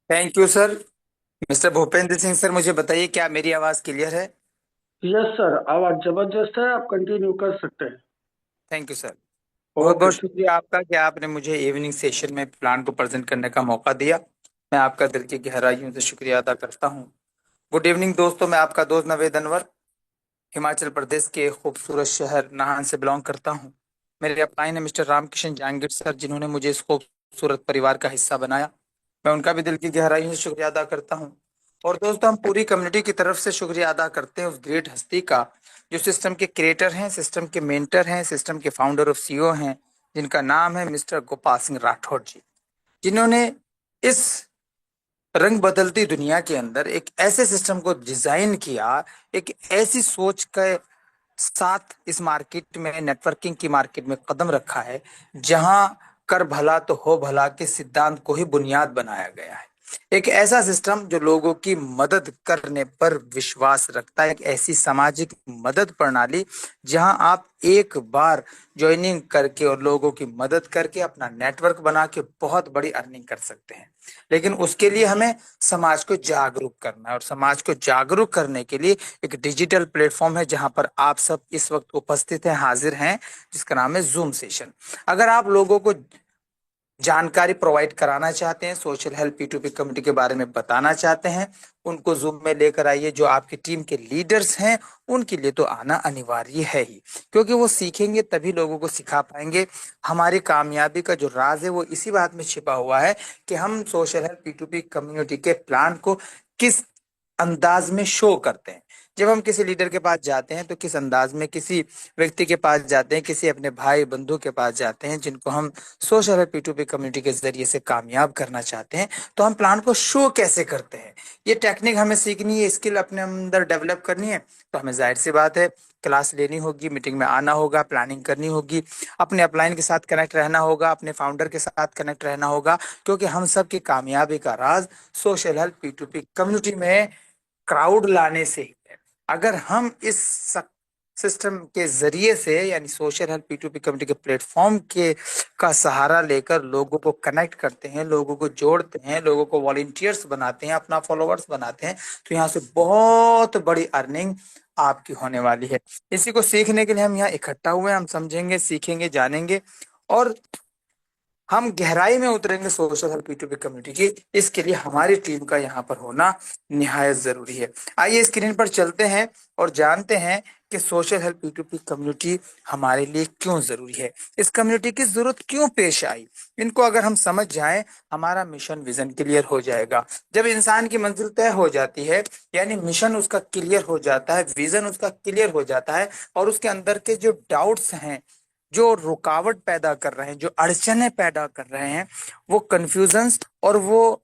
Thank you sir. Mister Bhupendra Singh sir, मुझे बताइए क्या मेरी आवाज़ क्लियर है? यस सर, आवाज जबरदस्त है। आप कंटिन्यू कर सकते हैं। Thank you sir. बहुत ओके बहुत सर। शुक्रिया आपका कि आपने मुझे इवनिंग सेशन में प्लान को प्रेजेंट करने का मौका दिया। मैं आपका दिल की गहराइयों से शुक्रिया अदा करता हूँ। गुड इवनिंग दोस्तों, मैं आपका दोस्त नवेद अनवर हिमाचल प्रदेश के खूबसूरत शहर नाहन से बिलोंग करता हूँ। मेरे अपलाइन है मिस्टर रामकिशन जहांगीर सर, जिन्होंने मुझे इस खूबसूरत परिवार का हिस्सा बनाया। मैं उनका भी दिल की गहराइयों से शुक्रिया अदा करता हूँ। और दोस्तों, हम पूरी कम्युनिटी की तरफ से शुक्रिया अदा करते हैं उस ग्रेट हस्ती का जो सिस्टम के क्रिएटर हैं, सिस्टम के मेंटर हैं, सिस्टम के फाउंडर और सीईओ हैं, जिनका नाम है मिस्टर गोपाल सिंह राठौर जी, जिन्होंने इस रंग बदलती दुनिया के अंदर एक ऐसे सिस्टम को डिजाइन किया, एक ऐसी सोच के साथ इस मार्केट में, नेटवर्किंग की मार्केट में कदम रखा है, जहां कर भला तो हो भला के सिद्धांत को ही बुनियाद बनाया गया है। एक ऐसा सिस्टम जो लोगों की मदद करने पर विश्वास रखता है, एक ऐसी सामाजिक मदद प्रणाली जहां आप एक बार ज्वाइनिंग करके और लोगों की मदद करके अपना नेटवर्क बना के बहुत बड़ी अर्निंग कर सकते हैं। लेकिन उसके लिए हमें समाज को जागरूक करना है, और समाज को जागरूक करने के लिए एक डिजिटल प्लेटफॉर्म है जहां पर आप सब इस वक्त उपस्थित हैं, हाजिर हैं, जिसका नाम है जूम सेशन। अगर आप लोगों को जानकारी प्रोवाइड कराना चाहते हैं, सोशल हेल्प P2P कम्युनिटी के बारे में बताना चाहते हैं, उनको जूम में लेकर आइए। जो आपकी टीम के लीडर्स हैं, उनके लिए तो आना अनिवार्य है ही, क्योंकि वो सीखेंगे तभी लोगों को सिखा पाएंगे। हमारी कामयाबी का जो राज है वो इसी बात में छिपा हुआ है कि हम सोशल हेल्प P2P कम्युनिटी के प्लान को किस अंदाज में शो करते हैं। जब हम किसी लीडर के पास जाते हैं तो किस अंदाज में, किसी व्यक्ति के पास जाते हैं, किसी अपने भाई बंधु के पास जाते हैं जिनको हम सोशल है P2P कम्युनिटी के जरिए से कामयाब करना चाहते हैं, तो हम प्लान को शो कैसे करते हैं, ये टेक्निक हमें सीखनी है, स्किल अपने अंदर डेवलप करनी है। तो हमें जाहिर सी बात है, क्लास लेनी होगी, मीटिंग में आना होगा, प्लानिंग करनी होगी, अपने अपलाइन के साथ कनेक्ट रहना होगा, अपने फाउंडर के साथ कनेक्ट रहना होगा, क्योंकि हम सब की कामयाबी का राज सोशल हेल्प P2P कम्युनिटी में क्राउड लाने से ही है। अगर हम इस सिस्टम के जरिए से, यानी सोशल हेल्प P2P कम्युनिटी के प्लेटफॉर्म के का सहारा लेकर लोगों को कनेक्ट करते हैं, लोगों को जोड़ते हैं, लोगों को वॉलेंटियर्स बनाते हैं, अपना फॉलोअर्स बनाते हैं, तो यहाँ से बहुत बड़ी अर्निंग आपकी होने वाली है। इसी को सीखने के लिए हम यहाँ इकट्ठा हुए हैं। हम समझेंगे, सीखेंगे, जानेंगे, और हम गहराई में उतरेंगे सोशल हेल्प P2P कम्युनिटी की। इसके लिए हमारी टीम का यहाँ पर होना निहायत जरूरी है। आइए स्क्रीन पर चलते हैं और जानते हैं कि सोशल हेल्प P2P कम्युनिटी हमारे लिए क्यों जरूरी है, इस कम्युनिटी की जरूरत क्यों पेश आई। इनको अगर हम समझ जाएं, हमारा मिशन विजन क्लियर हो जाएगा। जब इंसान की मंजिल तय हो जाती है, यानी मिशन उसका क्लियर हो जाता है, विजन उसका क्लियर हो जाता है, और उसके अंदर के जो डाउट्स हैं, जो रुकावट पैदा कर रहे हैं, जो अड़चने पैदा कर रहे हैं, वो कंफ्यूजन्स और वो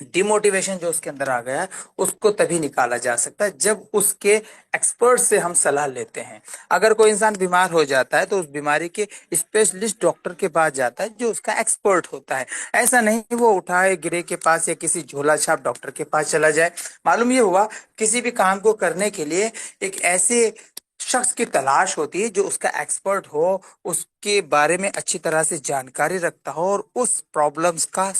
डिमोटिवेशन जो उसके अंदर आ गया है, उसको तभी निकाला जा सकता है जब उसके एक्सपर्ट से हम सलाह लेते हैं। अगर कोई इंसान बीमार हो जाता है तो उस बीमारी के स्पेशलिस्ट डॉक्टर के पास जाता है जो उसका एक्सपर्ट होता है। ऐसा नहीं वो उठाए गिरे के पास या किसी झोला छाप डॉक्टर के पास चला जाए। मालूम ये हुआ, किसी भी काम को करने के लिए एक ऐसे शख्स की तलाश होती है जो उसका एक्सपर्ट हो, उसके बारे में अच्छी तरह से जानकारी रखता हो, और उस प्रॉब्लम्स का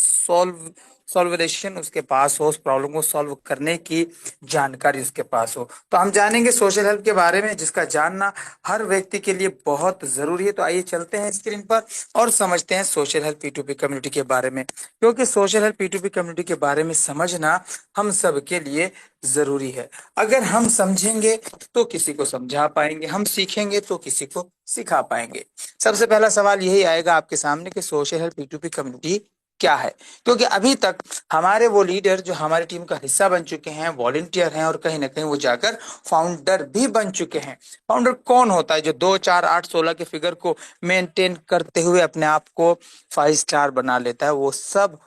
सॉल्वेशन उसके पास हो, उस प्रॉब्लम को सॉल्व करने की जानकारी उसके पास हो। तो हम जानेंगे सोशल हेल्प के बारे में, जिसका जानना हर व्यक्ति के लिए बहुत जरूरी है। तो आइए चलते हैं स्क्रीन पर और समझते हैं सोशल हेल्प P2P कम्युनिटी के बारे में, क्योंकि सोशल हेल्प P2P कम्युनिटी के बारे में समझना हम सब के लिए जरूरी है। अगर हम समझेंगे तो किसी को समझा पाएंगे, हम सीखेंगे तो किसी को सिखा पाएंगे। सबसे पहला सवाल यही आएगा आपके सामने कि सोशल हेल्प P2P कम्युनिटी क्या है। क्योंकि अभी तक हमारे वो लीडर जो हमारी टीम का हिस्सा बन चुके हैं, वॉलेंटियर हैं, और कहीं ना कहीं वो जाकर फाउंडर भी बन चुके हैं। फाउंडर कौन होता है? जो 2 4 8 16 के फिगर को मेंटेन करते हुए अपने आप को 5 स्टार बना लेता है, वो सब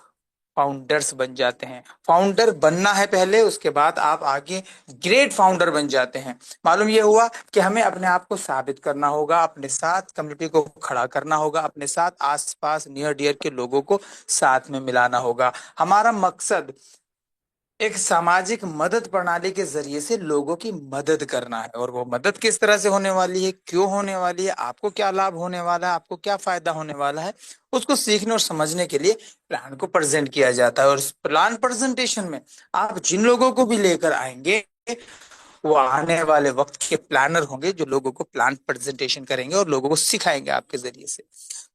फाउंडर्स बन जाते हैं। फाउंडर बनना है पहले, उसके बाद आप आगे ग्रेट फाउंडर बन जाते हैं। मालूम ये हुआ कि हमें अपने आप को साबित करना होगा, अपने साथ कम्युनिटी को खड़ा करना होगा, अपने साथ आसपास नियर डियर के लोगों को साथ में मिलाना होगा। हमारा मकसद एक सामाजिक मदद प्रणाली के जरिए से लोगों की मदद करना है। और वो मदद किस तरह से होने वाली है, क्यों होने वाली है, आपको क्या लाभ होने वाला है, आपको क्या फायदा होने वाला है, उसको सीखने और समझने के लिए प्लान को प्रेजेंट किया जाता है। और इस प्लान प्रेजेंटेशन में आप जिन लोगों को भी लेकर आएंगे वो आने वाले वक्त के प्लानर होंगे, जो लोगों को प्लान प्रेजेंटेशन करेंगे और लोगों को सिखाएंगे आपके जरिए से।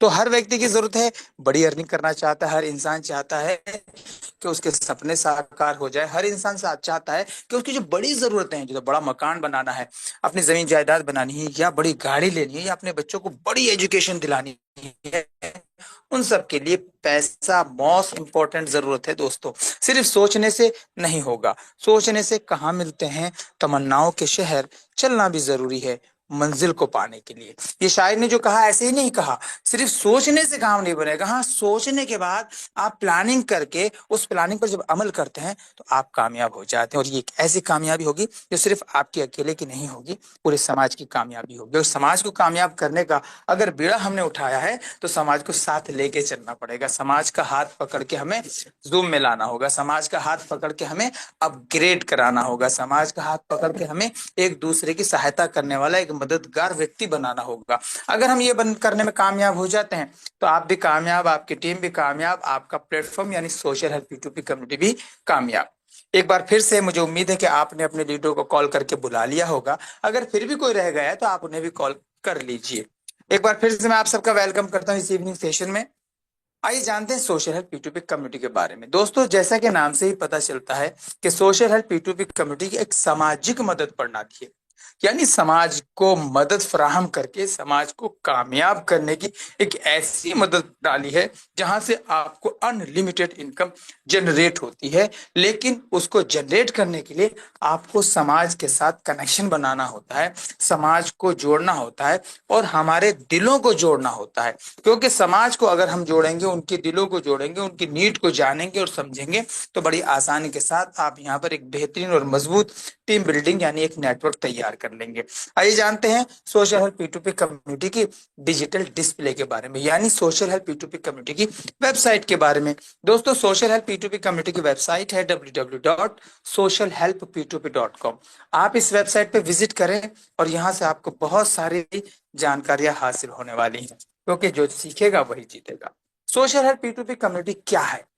तो हर व्यक्ति की जरूरत है, बड़ी अर्निंग करना चाहता है, हर इंसान चाहता है कि उसके सपने साकार हो जाए, हर इंसान चाहता है कि उसकी जो बड़ी जरूरतें हैं, जो बड़ा मकान बनाना है, अपनी जमीन जायदाद बनानी है, या बड़ी गाड़ी लेनी है, या अपने बच्चों को बड़ी एजुकेशन दिलानी है, उन सब के लिए पैसा मोस्ट इंपॉर्टेंट जरूरत है दोस्तों। सिर्फ सोचने से नहीं होगा, सोचने से कहाँ मिलते हैं तमन्नाओं के शहर, चलना भी जरूरी है मंजिल को पाने के लिए। ये शायर ने जो कहा ऐसे ही नहीं कहा, सिर्फ सोचने से काम नहीं बनेगा। हाँ, सोचने के बाद आप प्लानिंग करके उस प्लानिंग पर जब अमल करते हैं तो आप कामयाब हो जाते हैं। और ये एक ऐसी कामयाबी होगी जो सिर्फ आपकी अकेले की नहीं होगी, पूरे समाज की कामयाबी होगी। और समाज को कामयाब करने का अगर बीड़ा हमने उठाया है तो समाज को साथ लेके चलना पड़ेगा। समाज का हाथ पकड़ के हमें जूम में लाना होगा, समाज का हाथ पकड़ के हमें अपग्रेड कराना होगा, समाज का हाथ पकड़ के हमें एक दूसरे की सहायता करने वाला एक मददगार व्यक्ति बनाना होगा। अगर हम ये बंद करने में कामयाब हो जाते हैं तो आप भी कामयाब, आपकी टीम भी कामयाब, आपका प्लेटफॉर्म यानी सोशल हेल्प P2P कम्युनिटी भी कामयाब। एक बार फिर से मुझे उम्मीद है कि आपने अपने लीडर को कॉल करके बुला लिया होगा। अगर फिर भी कोई रह गया है तो आप उन्हें भी कॉल कर लीजिए। एक बार फिर से मैं आप सबका वेलकम करता हूँ इस इवनिंग सेशन में। आइए जानते हैं सोशल हेल्प P2P कम्युनिटी के बारे में। दोस्तों, जैसा कि नाम से ही पता चलता है कि सोशल हेल्प P2P कम्युनिटी एक सामाजिक मदद प्रणाली है, यानी समाज को मदद फराहम करके समाज को कामयाब करने की एक ऐसी मदद प्रणाली है जहां से आपको अनलिमिटेड इनकम जनरेट होती है। लेकिन उसको जनरेट करने के लिए आपको समाज के साथ कनेक्शन बनाना होता है, समाज को जोड़ना होता है और हमारे दिलों को जोड़ना होता है। क्योंकि समाज को अगर हम जोड़ेंगे, उनके दिलों को जोड़ेंगे, उनकी नीड को जानेंगे और समझेंगे तो बड़ी आसानी के साथ आप यहाँ पर एक बेहतरीन और मजबूत टीम बिल्डिंग यानी एक नेटवर्क तैयार कर लेंगे। आइए जानते हैं सोशल हेल्प P2P कम्युनिटी की डिजिटल डिस्प्ले के बारे में, यानी सोशल हेल्प P2P कम्युनिटी की वेबसाइट के बारे में। दोस्तों, सोशल हेल्प P2P कम्युनिटी की वेबसाइट है www.socialhelp2p.com। आप इस वेबसाइट पे विजिट करें और यहाँ से आपको बहुत सारी जानकारियां हासिल होने वाली हैं, क्योंकि जो सीखेगा वही जीतेगा। सोशल हेल्प P2P कम्युनिटी क्या है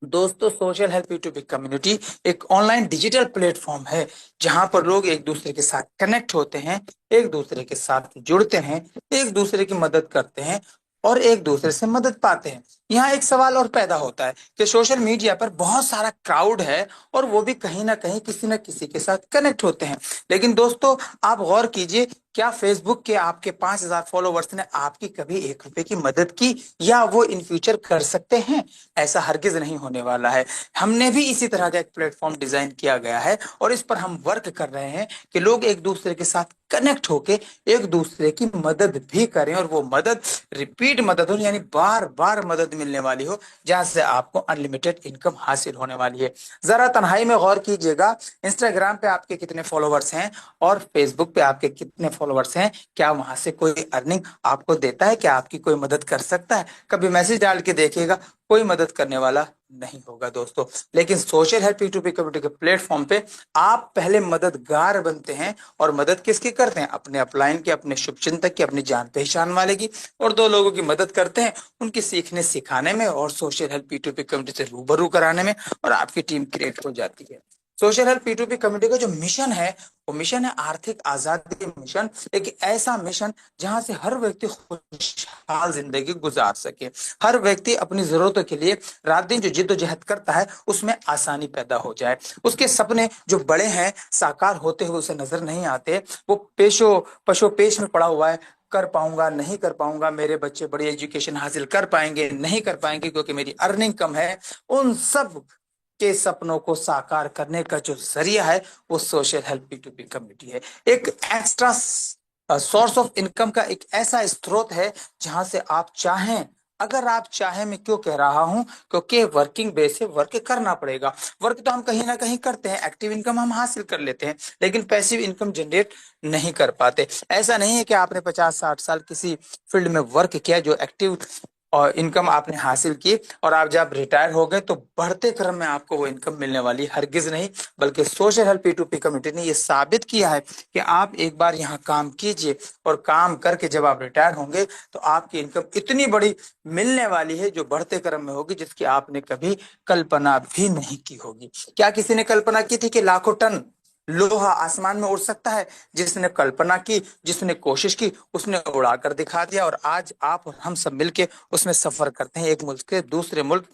दोस्तों? सोशल हेल्प P2P कम्युनिटी एक ऑनलाइन डिजिटल प्लेटफॉर्म है जहां पर लोग एक दूसरे के साथ कनेक्ट होते हैं, एक दूसरे के साथ जुड़ते हैं, एक दूसरे की मदद करते हैं और एक दूसरे से मदद पाते हैं। यहाँ एक सवाल और पैदा होता है कि सोशल मीडिया पर बहुत सारा क्राउड है और वो भी कहीं ना कहीं किसी न किसी के साथ कनेक्ट होते हैं। लेकिन दोस्तों, आप गौर कीजिए, क्या फेसबुक के आपके 5,000 फॉलोवर्स ने आपकी कभी 1 रुपए की मदद की, या वो इन फ्यूचर कर सकते हैं? ऐसा हरगिज नहीं होने वाला है। हमने भी इसी तरह का एक प्लेटफॉर्म डिजाइन किया गया है और इस पर हम वर्क कर रहे हैं कि लोग एक दूसरे के साथ कनेक्ट होके एक दूसरे की मदद भी करें, और वो मदद रिपीट मदद हो, यानी बार बार मदद मिलने वाली हो, जहां से आपको अनलिमिटेड इनकम हासिल होने वाली है। जरा तन्हाई में गौर कीजिएगा, इंस्टाग्राम पे आपके कितने फॉलोवर्स हैं और फेसबुक पे आपके कितने फॉलोवर्स हैं। क्या वहां से कोई अर्निंग आपको देता है? क्या आपकी कोई मदद कर सकता है? कभी मैसेज डाल के देखिएगा, कोई मदद करने वाला नहीं होगा दोस्तों। लेकिन सोशल हेल्प P2P कम्युनिटी के प्लेटफॉर्म पे आप पहले मददगार बनते हैं। और मदद किसकी करते हैं? अपने अपलाइन के, अपने शुभचिंतक की, अपनी जान पहचान वाले की। और 2 लोगों की मदद करते हैं उनके सीखने सिखाने में और सोशल हेल्प P2P कम्युनिटी से रूबरू कराने में, और आपकी टीम क्रिएट हो जाती है। सोशल हेल्प P2P कम्युनिटी का जो मिशन है वो मिशन है आर्थिक आजादी मिशन। एक ऐसा मिशन जहां से हर व्यक्ति खुशहाल जिंदगी गुजार सके, हर व्यक्ति अपनी जरूरतों के लिए रात दिन जो जिद्दोजहद करता है उसमें आसानी पैदा हो जाए। उसके सपने जो बड़े हैं साकार होते हुए उसे नजर नहीं आते, वो पशो पेश में पड़ा हुआ है, कर पाऊंगा नहीं कर पाऊंगा, मेरे बच्चे बड़ी एजुकेशन हासिल कर पाएंगे नहीं कर पाएंगे क्योंकि मेरी अर्निंग कम है। उन सब के सपनों को साकार करने का जो जरिया है वो सोशल हेल्प P2P कम्युनिटी है। एक एक्स्ट्रा सोर्स ऑफ इनकम का एक ऐसा स्रोत है जहां से आप चाहें, अगर आप चाहें, मैं क्यों कह रहा हूं, क्योंकि वर्किंग बेस से वर्क करना पड़ेगा। वर्क तो हम कहीं ना कहीं करते हैं, एक्टिव इनकम हम हासिल कर लेते हैं, लेकिन पैसिव इनकम जनरेट नहीं कर पाते। ऐसा नहीं है कि आपने 50-60 साल किसी फील्ड में वर्क किया जो एक्टिव और इनकम आपने हासिल की और आप जब रिटायर हो गए तो बढ़ते क्रम में आपको वो इनकम मिलने वाली है। हरगिज नहीं, बल्कि सोशल हेल्प P2P कम्युनिटी ने ये साबित किया है कि आप एक बार यहाँ काम कीजिए और काम करके जब आप रिटायर होंगे तो आपकी इनकम इतनी बड़ी मिलने वाली है जो बढ़ते क्रम में होगी, जिसकी आपने कभी कल्पना भी नहीं की होगी। क्या किसी ने कल्पना की थी कि लाखों टन लोहा आसमान में उड़ सकता है? जिसने कल्पना की, जिसने कोशिश की, उसने उड़ा कर दिखा दिया और आज आप और हम सब मिलके उसमें सफर करते हैं। एक मुल्क से दूसरे मुल्क,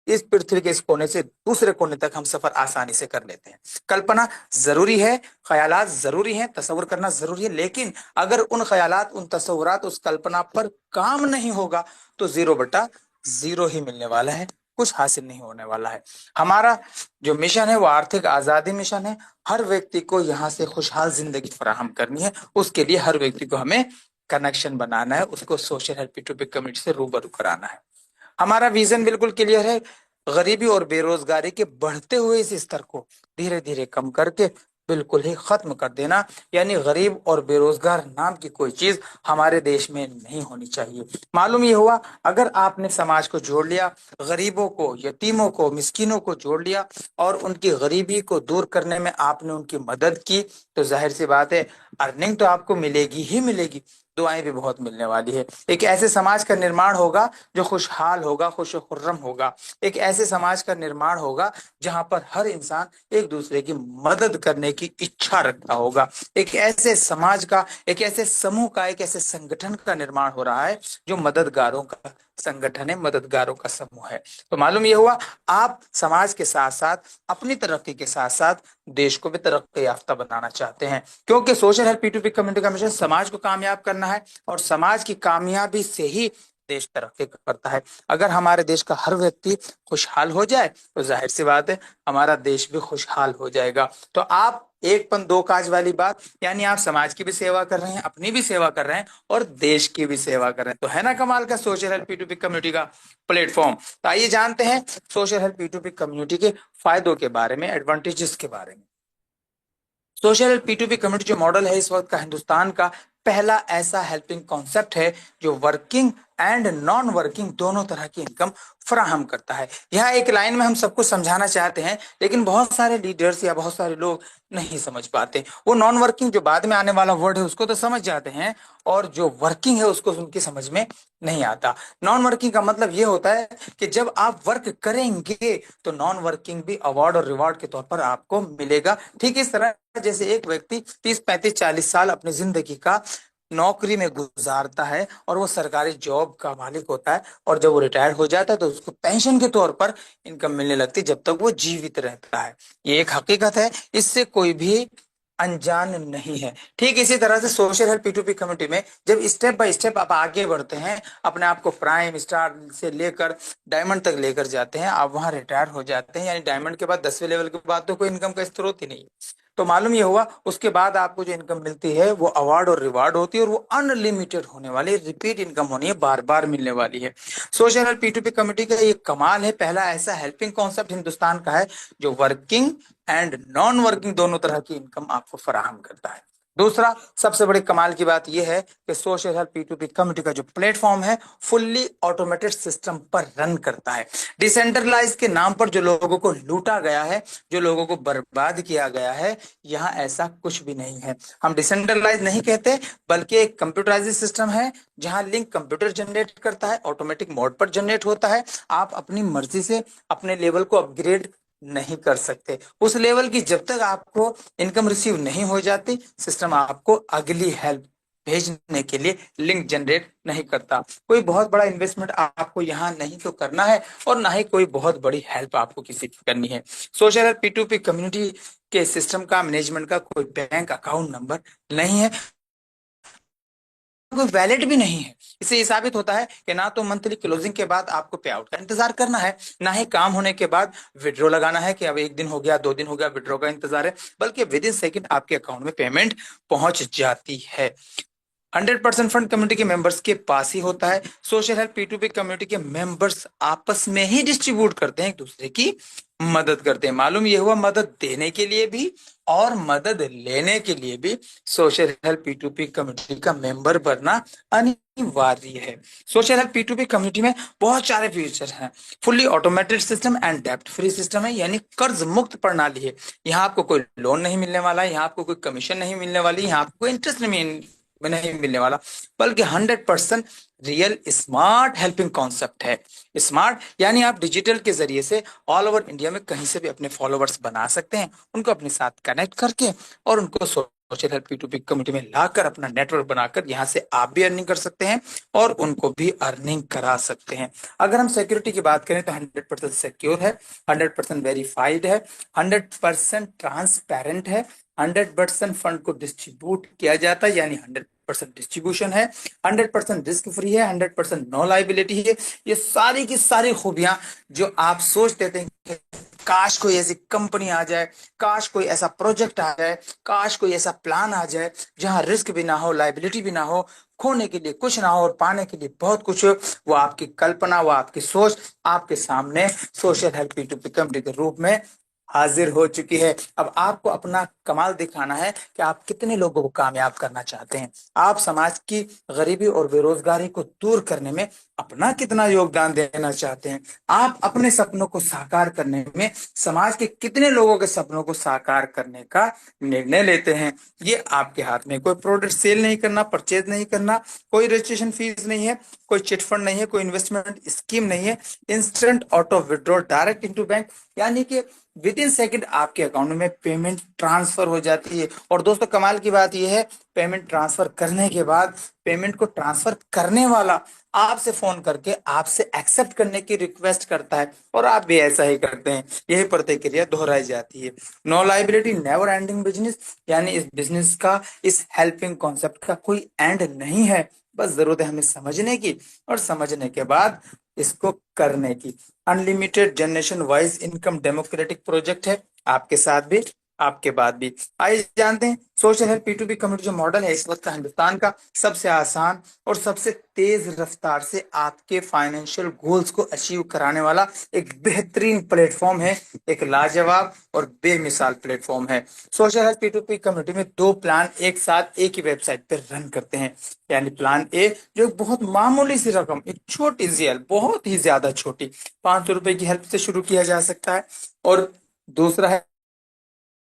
इस पृथ्वी के इस कोने से दूसरे कोने तक हम सफर आसानी से कर लेते हैं। कल्पना जरूरी है, ख्यालात जरूरी हैं, तस्वर करना जरूरी है, लेकिन अगर उन ख्यालात, उन तस्वुरात, उस कल्पना पर काम नहीं होगा तो 0/0 ही मिलने वाला है, कुछ हासिल नहीं होने वाला है। हमारा जो मिशन है वो आर्थिक आजादी मिशन है। हर व्यक्ति को यहाँ से खुशहाल जिंदगी फराहम करनी है। उसके लिए हर व्यक्ति को हमें कनेक्शन बनाना है, उसको सोशल हेल्प P2P कम्युनिटी से रूबरू कराना है। हमारा विजन बिल्कुल क्लियर है, गरीबी और बेरोजगारी के बढ़ते हुए इस स्तर को धीरे धीरे कम करके बिल्कुल ही खत्म कर देना। यानी गरीब और बेरोजगार नाम की कोई चीज हमारे देश में नहीं होनी चाहिए। मालूम ये हुआ, अगर आपने समाज को जोड़ लिया, गरीबों को, यतीमों को, मिस्किनों को जोड़ लिया और उनकी गरीबी को दूर करने में आपने उनकी मदद की, तो जाहिर सी बात है अर्निंग तो आपको मिलेगी ही मिलेगी, दुआएं भी बहुत मिलने वाली है। एक ऐसे समाज का निर्माण होगा जो खुशहाल होगा, खुश खुर्रम होगा। एक ऐसे समाज का निर्माण होगा जहां पर हर इंसान एक दूसरे की मदद करने की इच्छा रखता होगा। एक ऐसे समाज का, एक ऐसे समूह का, एक ऐसे संगठन का निर्माण हो रहा है जो मददगारों का संगठन है, मददगारों का समूह है। तो मालूम यह हुआ, आप समाज के साथ साथ, अपनी तरक्की के साथ साथ देश को भी तरक्की याफ्ता बनाना चाहते हैं, क्योंकि सोशल हेल्प P2P कम्युनिटी का मिशन समाज को कामयाब करना है और समाज की कामयाबी से ही देश तरक्की करता है। अगर हमारे देश का हर व्यक्ति खुशहाल हो जाए तो जाहिर सी बात है हमारा देश भी खुशहाल हो जाएगा। तो आप एक पन दो काज वाली बात, यानी आप समाज की भी सेवा कर रहे हैं, अपनी भी सेवा कर रहे हैं और देश की भी सेवा कर रहे हैं। तो है ना कमाल का सोशल हेल्प P2P कम्युनिटी का प्लेटफॉर्म। तो आइए जानते हैं सोशल हेल्प P2P कम्युनिटी के फायदों के बारे में, एडवांटेजेस के बारे में। सोशल P2P कम्युनिटी जो मॉडल है इस वक्त का हिंदुस्तान का पहला ऐसा हेल्पिंग कॉन्सेप्ट है जो वर्किंग एंड नॉन वर्किंग दोनों तरह की इनकम फराहम करता है। यह एक लाइन में हम सबको समझाना चाहते हैं, लेकिन बहुत सारे लीडर्स या बहुत सारे लोग नहीं समझ पाते। वो नॉन वर्किंग जो बाद में आने वाला वर्ड है उसको तो समझ जाते हैं, और जो वर्किंग है उसको उनकी समझ में नहीं आता। नॉन वर्किंग का मतलब ये होता है कि जब आप वर्क करेंगे तो नॉन वर्किंग भी अवार्ड और रिवॉर्ड के तौर पर आपको मिलेगा। ठीक इस तरह जैसे एक व्यक्ति 30, 35, 40 साल अपनी जिंदगी का नौकरी में गुजारता है और वो सरकारी जॉब का मालिक होता है, और जब वो रिटायर हो जाता है तो उसको पेंशन के तौर पर इनकम मिलने लगती है जब तक वो जीवित रहता है। ये एक हकीकत है, इससे कोई भी अनजान नहीं है। ठीक इसी तरह से सोशल हेल्प P2P कम्युनिटी में जब स्टेप बाय स्टेप आप आगे बढ़ते हैं, अपने आप को प्राइम स्टार से लेकर डायमंड तक लेकर जाते हैं, आप वहां रिटायर हो जाते हैं, यानी डायमंड के बाद 10वें लेवल के बाद तो कोई इनकम का स्रोत ही नहीं। तो मालूम ये हुआ, उसके बाद आपको जो इनकम मिलती है वो अवार्ड और रिवार्ड होती है, और वो अनलिमिटेड होने वाली, रिपीट इनकम होनी है, बार बार मिलने वाली है। सोशल हेल्प P2P कम्युनिटी का ये कमाल है, पहला ऐसा हेल्पिंग कॉन्सेप्ट हिंदुस्तान का है जो वर्किंग एंड नॉन वर्किंग दोनों तरह की इनकम आपको फराहम करता है। दूसरा सबसे बड़ी कमाल की बात यह है कि सोशल हेल्प P2P कम्युनिटी का जो प्लेटफॉर्म है फुल्ली ऑटोमेटेड सिस्टम पर रन करता है। डिसेंट्रलाइज के नाम पर जो लोगों को लूटा गया है, जो लोगों को बर्बाद किया गया है, यहाँ ऐसा कुछ भी नहीं है। हम डिसेंट्रलाइज नहीं कहते, बल्कि एक कंप्यूटराइज सिस्टम है जहां लिंक कंप्यूटर जनरेट करता है, ऑटोमेटिक मोड पर जनरेट होता है। आप अपनी मर्जी से अपने लेवल को अपग्रेड नहीं कर सकते। उस लेवल की जब तक आपको इनकम रिसीव नहीं हो जाती, सिस्टम आपको अगली हेल्प भेजने के लिए लिंक जनरेट नहीं करता। कोई बहुत बड़ा इन्वेस्टमेंट आपको यहाँ नहीं तो करना है, और ना ही कोई बहुत बड़ी हेल्प आपको किसी की करनी है। सोशल P2P कम्युनिटी के सिस्टम का, मैनेजमेंट का कोई बैंक अकाउंट नंबर नहीं है, कोई वैलिड भी नहीं है। इससे ये साबित होता है कि ना तो मंथली क्लोजिंग के बाद आपको पे आउट का इंतजार करना है, ना ही काम होने के बाद विड्रॉ लगाना है कि अब 1 दिन हो गया, 2 दिन हो गया, विड्रॉ का इंतजार है, बल्कि विद इन सेकंड आपके अकाउंट में पेमेंट पहुंच जाती है। 100% फंड कम्युनिटी के मेंबर्स के पास ही होता है। सोशल हेल्प P2P कम्युनिटी के मेंबर्स आपस में ही डिस्ट्रीब्यूट करते हैं, एक दूसरे की मदद करते हैं। मालूम ये हुआ, मदद देने के लिए भी और मदद लेने के लिए भी सोशल हेल्प P2P कम्युनिटी का मेंबर बनना अनिवार्य है। सोशल हेल्प P2P कम्युनिटी में बहुत सारे फीचर हैं। फुल्ली ऑटोमेटेड सिस्टम एंड डेप्ट फ्री सिस्टम है, यानी कर्ज मुक्त प्रणाली है। यहाँ आपको कोई लोन नहीं मिलने वाला, यहाँ आपको कोई कमीशन नहीं मिलने वाली, यहाँ आपको कोई इंटरेस्ट नहीं मिलने वाला, बल्कि 100% रियल स्मार्ट हेल्पिंग कॉन्सेप्ट है। स्मार्ट यानी आप डिजिटल के जरिए से ऑल ओवर इंडिया में कहीं से भी अपने फॉलोवर्स बना सकते हैं, उनको अपने साथ कनेक्ट करके और उनको सोशल हेल्प P2P कम्युनिटी में लाकर अपना नेटवर्क बनाकर यहाँ से आप भी अर्निंग कर सकते हैं और उनको भी अर्निंग करा सकते हैं। अगर हम सिक्योरिटी की बात करें तो 100% सिक्योर है, 100% वेरीफाइड है, 100% ट्रांसपेरेंट है, 100% फंड को डिस्ट्रीब्यूट किया जाता है, यानी 100% डिस्ट्रीब्यूशन है, 100% रिस्क फ्री है, 100% नो लाइबिलिटी है। ये सारी की सारी खूबियां जो आप सोच लेते हैं कि काश कोई ऐसी कंपनी आ जाए, काश कोई ऐसा प्रोजेक्ट आ जाए, काश कोई ऐसा प्लान आ जाए जहां रिस्क भी ना हो, लाइबिलिटी भी ना हो, खोने के लिए कुछ ना हो और पाने के लिए बहुत कुछ हो, वो आपकी कल्पना, वो आपकी सोच आपके सामने सोशल हेल्प P2P कम्युनिटी के रूप में हाजिर हो चुकी है। अब आपको अपना कमाल दिखाना है कि आप कितने लोगों को कामयाब करना चाहते हैं, आप समाज की गरीबी और बेरोजगारी को दूर करने में अपना कितना योगदान देना चाहते हैं, आप अपने सपनों को साकार करने में समाज के कितने लोगों के सपनों को साकार करने का निर्णय लेते हैं। ये आपके हाथ में। कोई प्रोडक्ट सेल नहीं करना, परचेज नहीं करना, कोई रजिस्ट्रेशन फीस नहीं है, कोई चिट फंड नहीं है, कोई इन्वेस्टमेंट स्कीम नहीं है, instant auto withdrawal direct into bank, यानी कि विद इन सेकेंड आपके अकाउंट में पेमेंट ट्रांसफर हो जाती है। और दोस्तों कमाल की बात यह है, पेमेंट ट्रांसफर करने के बाद पेमेंट को ट्रांसफर करने वाला आपसे फोन करके आपसे एक्सेप्ट करने की रिक्वेस्ट करता है और आप भी ऐसा ही करते हैं। यही प्रतिक्रिया दोहराई जाती है। No liability never ending business, यानी इस बिजनेस का, इस हेल्पिंग कॉन्सेप्ट का कोई एंड नहीं है, बस जरूरत है हमें समझने की और समझने के बाद इसको करने की। Unlimited generation wise income democratic project है, आपके साथ भी आपके बाद भी। आइए जानते हैं सोशल हेल्प P2P कम्युनिटी जो मॉडल है इस वक्त का हिंदुस्तान का सबसे आसान और सबसे तेज रफ्तार से आपके फाइनेंशियल गोल्स को अचीव कराने वाला एक बेहतरीन प्लेटफॉर्म है, एक लाजवाब और बेमिसाल प्लेटफॉर्म है। सोशल हेल्प P2P कम्युनिटी में दो प्लान एक साथ एक ही वेबसाइट पर रन करते हैं, यानी प्लान ए जो एक बहुत मामूली सी रकम, एक छोटी सी हेल्प, बहुत ही ज्यादा छोटी, 500 रुपए की हेल्प से शुरू किया जा सकता है। और दूसरा है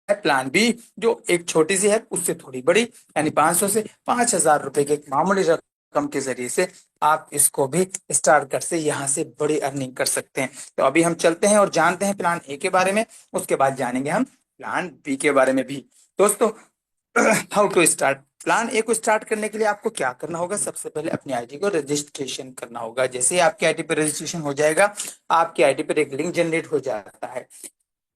प्लान बी जो एक छोटी सी है उससे थोड़ी बड़ी, यानी 500 से 5,000 रुपए के एक मामूली रकम के जरिए से आप इसको भी स्टार्ट कर से यहाँ से बड़ी अर्निंग कर सकते हैं। तो अभी हम चलते हैं और जानते हैं प्लान ए के बारे में, उसके बाद जानेंगे हम प्लान बी के बारे में भी। दोस्तों how to start. Plan A को स्टार्ट करने के लिए आपको क्या करना होगा, सबसे पहले अपनी आईडी को रजिस्ट्रेशन करना होगा। जैसे ही आपकी आईडी पर रजिस्ट्रेशन हो जाएगा, आपकी आईडी पर एक लिंक जनरेट हो जाता है,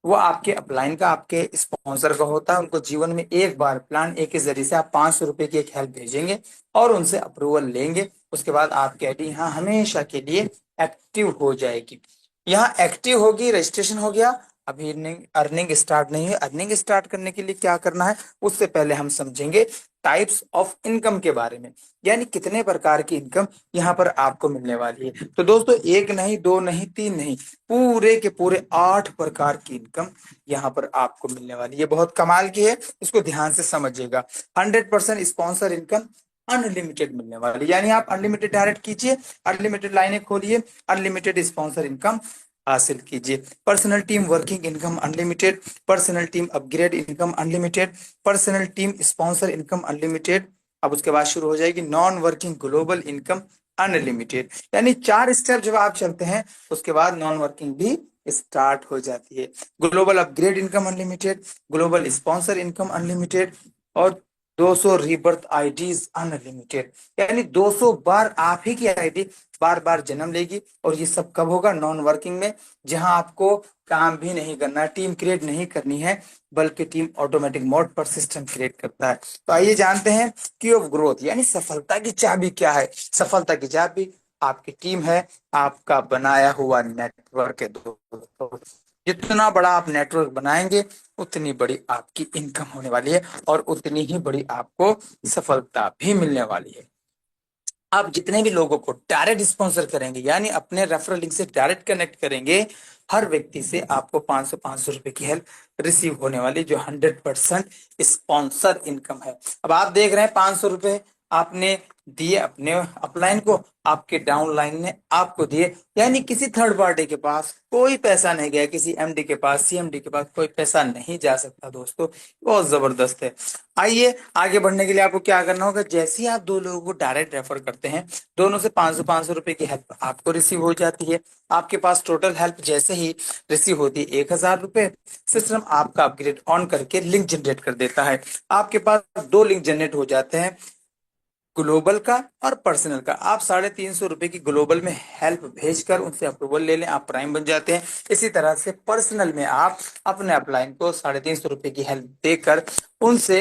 वो आपके अपलाइन का, आपके स्पॉन्सर का होता है। उनको जीवन में एक बार प्लान ए के जरिए से आप 500 रुपए की एक हेल्प भेजेंगे और उनसे अप्रूवल लेंगे, उसके बाद आपकी आईडी यहाँ हमेशा के लिए एक्टिव हो जाएगी। यहाँ एक्टिव होगी, रजिस्ट्रेशन हो गया, अभी अर्निंग स्टार्ट नहीं है। अर्निंग स्टार्ट करने के लिए क्या करना है, उससे पहले हम समझेंगे टाइप्स ऑफ इनकम के बारे में, यानी कितने प्रकार की इनकम यहाँ पर आपको मिलने वाली है। तो दोस्तों एक नहीं, दो नहीं, तीन नहीं, पूरे के पूरे 8 प्रकार की इनकम यहाँ पर आपको मिलने वाली है। बहुत कमाल की है, इसको ध्यान से समझिएगा। 100% स्पॉन्सर इनकम अनलिमिटेड मिलने वाली, यानी आप अनलिमिटेड डायरेक्ट कीजिए, अनलिमिटेड लाइनें खोलिए, अनलिमिटेड स्पॉन्सर इनकम हासिल कीजिए। Personal team working income unlimited, personal team upgrade income unlimited, personal team sponsor income unlimited. अब उसके बाद शुरू हो जाएगी non working global income unlimited, यानी 4 स्टेप जब आप चलते हैं उसके बाद नॉन वर्किंग भी स्टार्ट हो जाती है। Global upgrade income unlimited, global sponsor income unlimited और 200 रीबर्थ आईडीज अनलिमिटेड, यानी 200 बार आप ही की आईडी बार बार जन्म लेगी। और ये सब कब होगा, नॉन वर्किंग में, जहां आपको काम भी नहीं करना, टीम क्रिएट नहीं करनी है, बल्कि टीम ऑटोमेटिक मोड पर सिस्टम क्रिएट करता है। तो आइए जानते हैं की ऑफ ग्रोथ, यानी सफलता की चाबी क्या है। सफलता की चाबी आपकी टीम है, आपका बनाया हुआ नेटवर्क है दोस्तों। जितना बड़ा आप नेटवर्क बनाएंगे उतनी बड़ी आपकी इनकम होने वाली है और उतनी ही बड़ी आपको सफलता भी मिलने वाली है। आप जितने भी लोगों को डायरेक्ट स्पॉन्सर करेंगे यानी अपने रेफरल लिंक से डायरेक्ट कनेक्ट करेंगे, हर व्यक्ति से आपको 500 रुपए की हेल्प रिसीव होने वाली, जो 100% स्पॉन्सर इनकम है। अब आप देख रहे हैं 500 रुपए आपने दिए अपने अपलाइन को, आपके डाउनलाइन ने आपको दिए, यानी किसी थर्ड पार्टी के पास कोई पैसा नहीं गया, किसी एमडी के पास, सीएमडी के पास कोई पैसा नहीं जा सकता दोस्तों। बहुत जबरदस्त है। आइए आगे बढ़ने के लिए आपको क्या करना होगा, जैसे ही आप दो लोगों को डायरेक्ट रेफर करते हैं, दोनों से 500 रुपए की हेल्प आपको रिसीव हो जाती है। आपके पास टोटल हेल्प जैसे ही रिसीव होती है 1000 रुपए, सिस्टम आपका अपग्रेड ऑन करके लिंक जनरेट कर देता है। आपके पास दो लिंक जनरेट हो जाते हैं, ग्लोबल का और पर्सनल का। आप 350 रुपए की ग्लोबल में हेल्प भेजकर उनसे अप्रूवल ले लें, आप प्राइम बन जाते हैं। इसी तरह से पर्सनल में आप अपने अपलाइन को 350 रुपए की हेल्प देकर उनसे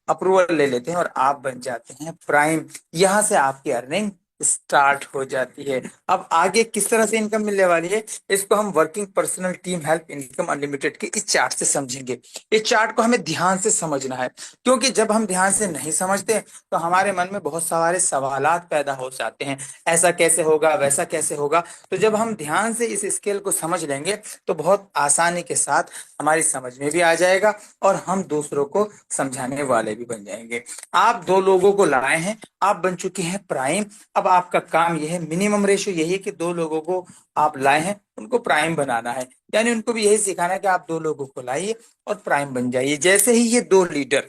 अप्रूवल ले लेते हैं और आप बन जाते हैं प्राइम। यहां से आपकी अर्निंग स्टार्ट हो जाती है। अब आगे किस तरह से इनकम मिलने वाली है, इसको हम working personal team help income unlimited के इस चार्ट से समझेंगे। इस चार्ट को हमें ध्यान से समझना है, क्योंकि जब हम ध्यान से नहीं समझते तो हमारे मन में बहुत सारे सवालात पैदा हो जाते हैं, ऐसा कैसे होगा, वैसा कैसे होगा। तो जब हम ध्यान से इस स्केल को समझ लेंगे तो बहुत आसानी के साथ हमारी समझ में भी आ जाएगा और हम दूसरों को समझाने वाले भी बन जाएंगे। आप दो लोगों को लाए हैं, आप बन चुके हैं प्राइम। अब आपका काम यह है, मिनिमम रेशियो यही है कि दो लोगों को आप लाए हैं, उनको प्राइम बनाना है, यानी उनको भी यही सिखाना है कि आप दो लोगों को लाइए और प्राइम बन जाइए। जैसे ही ये दो लीडर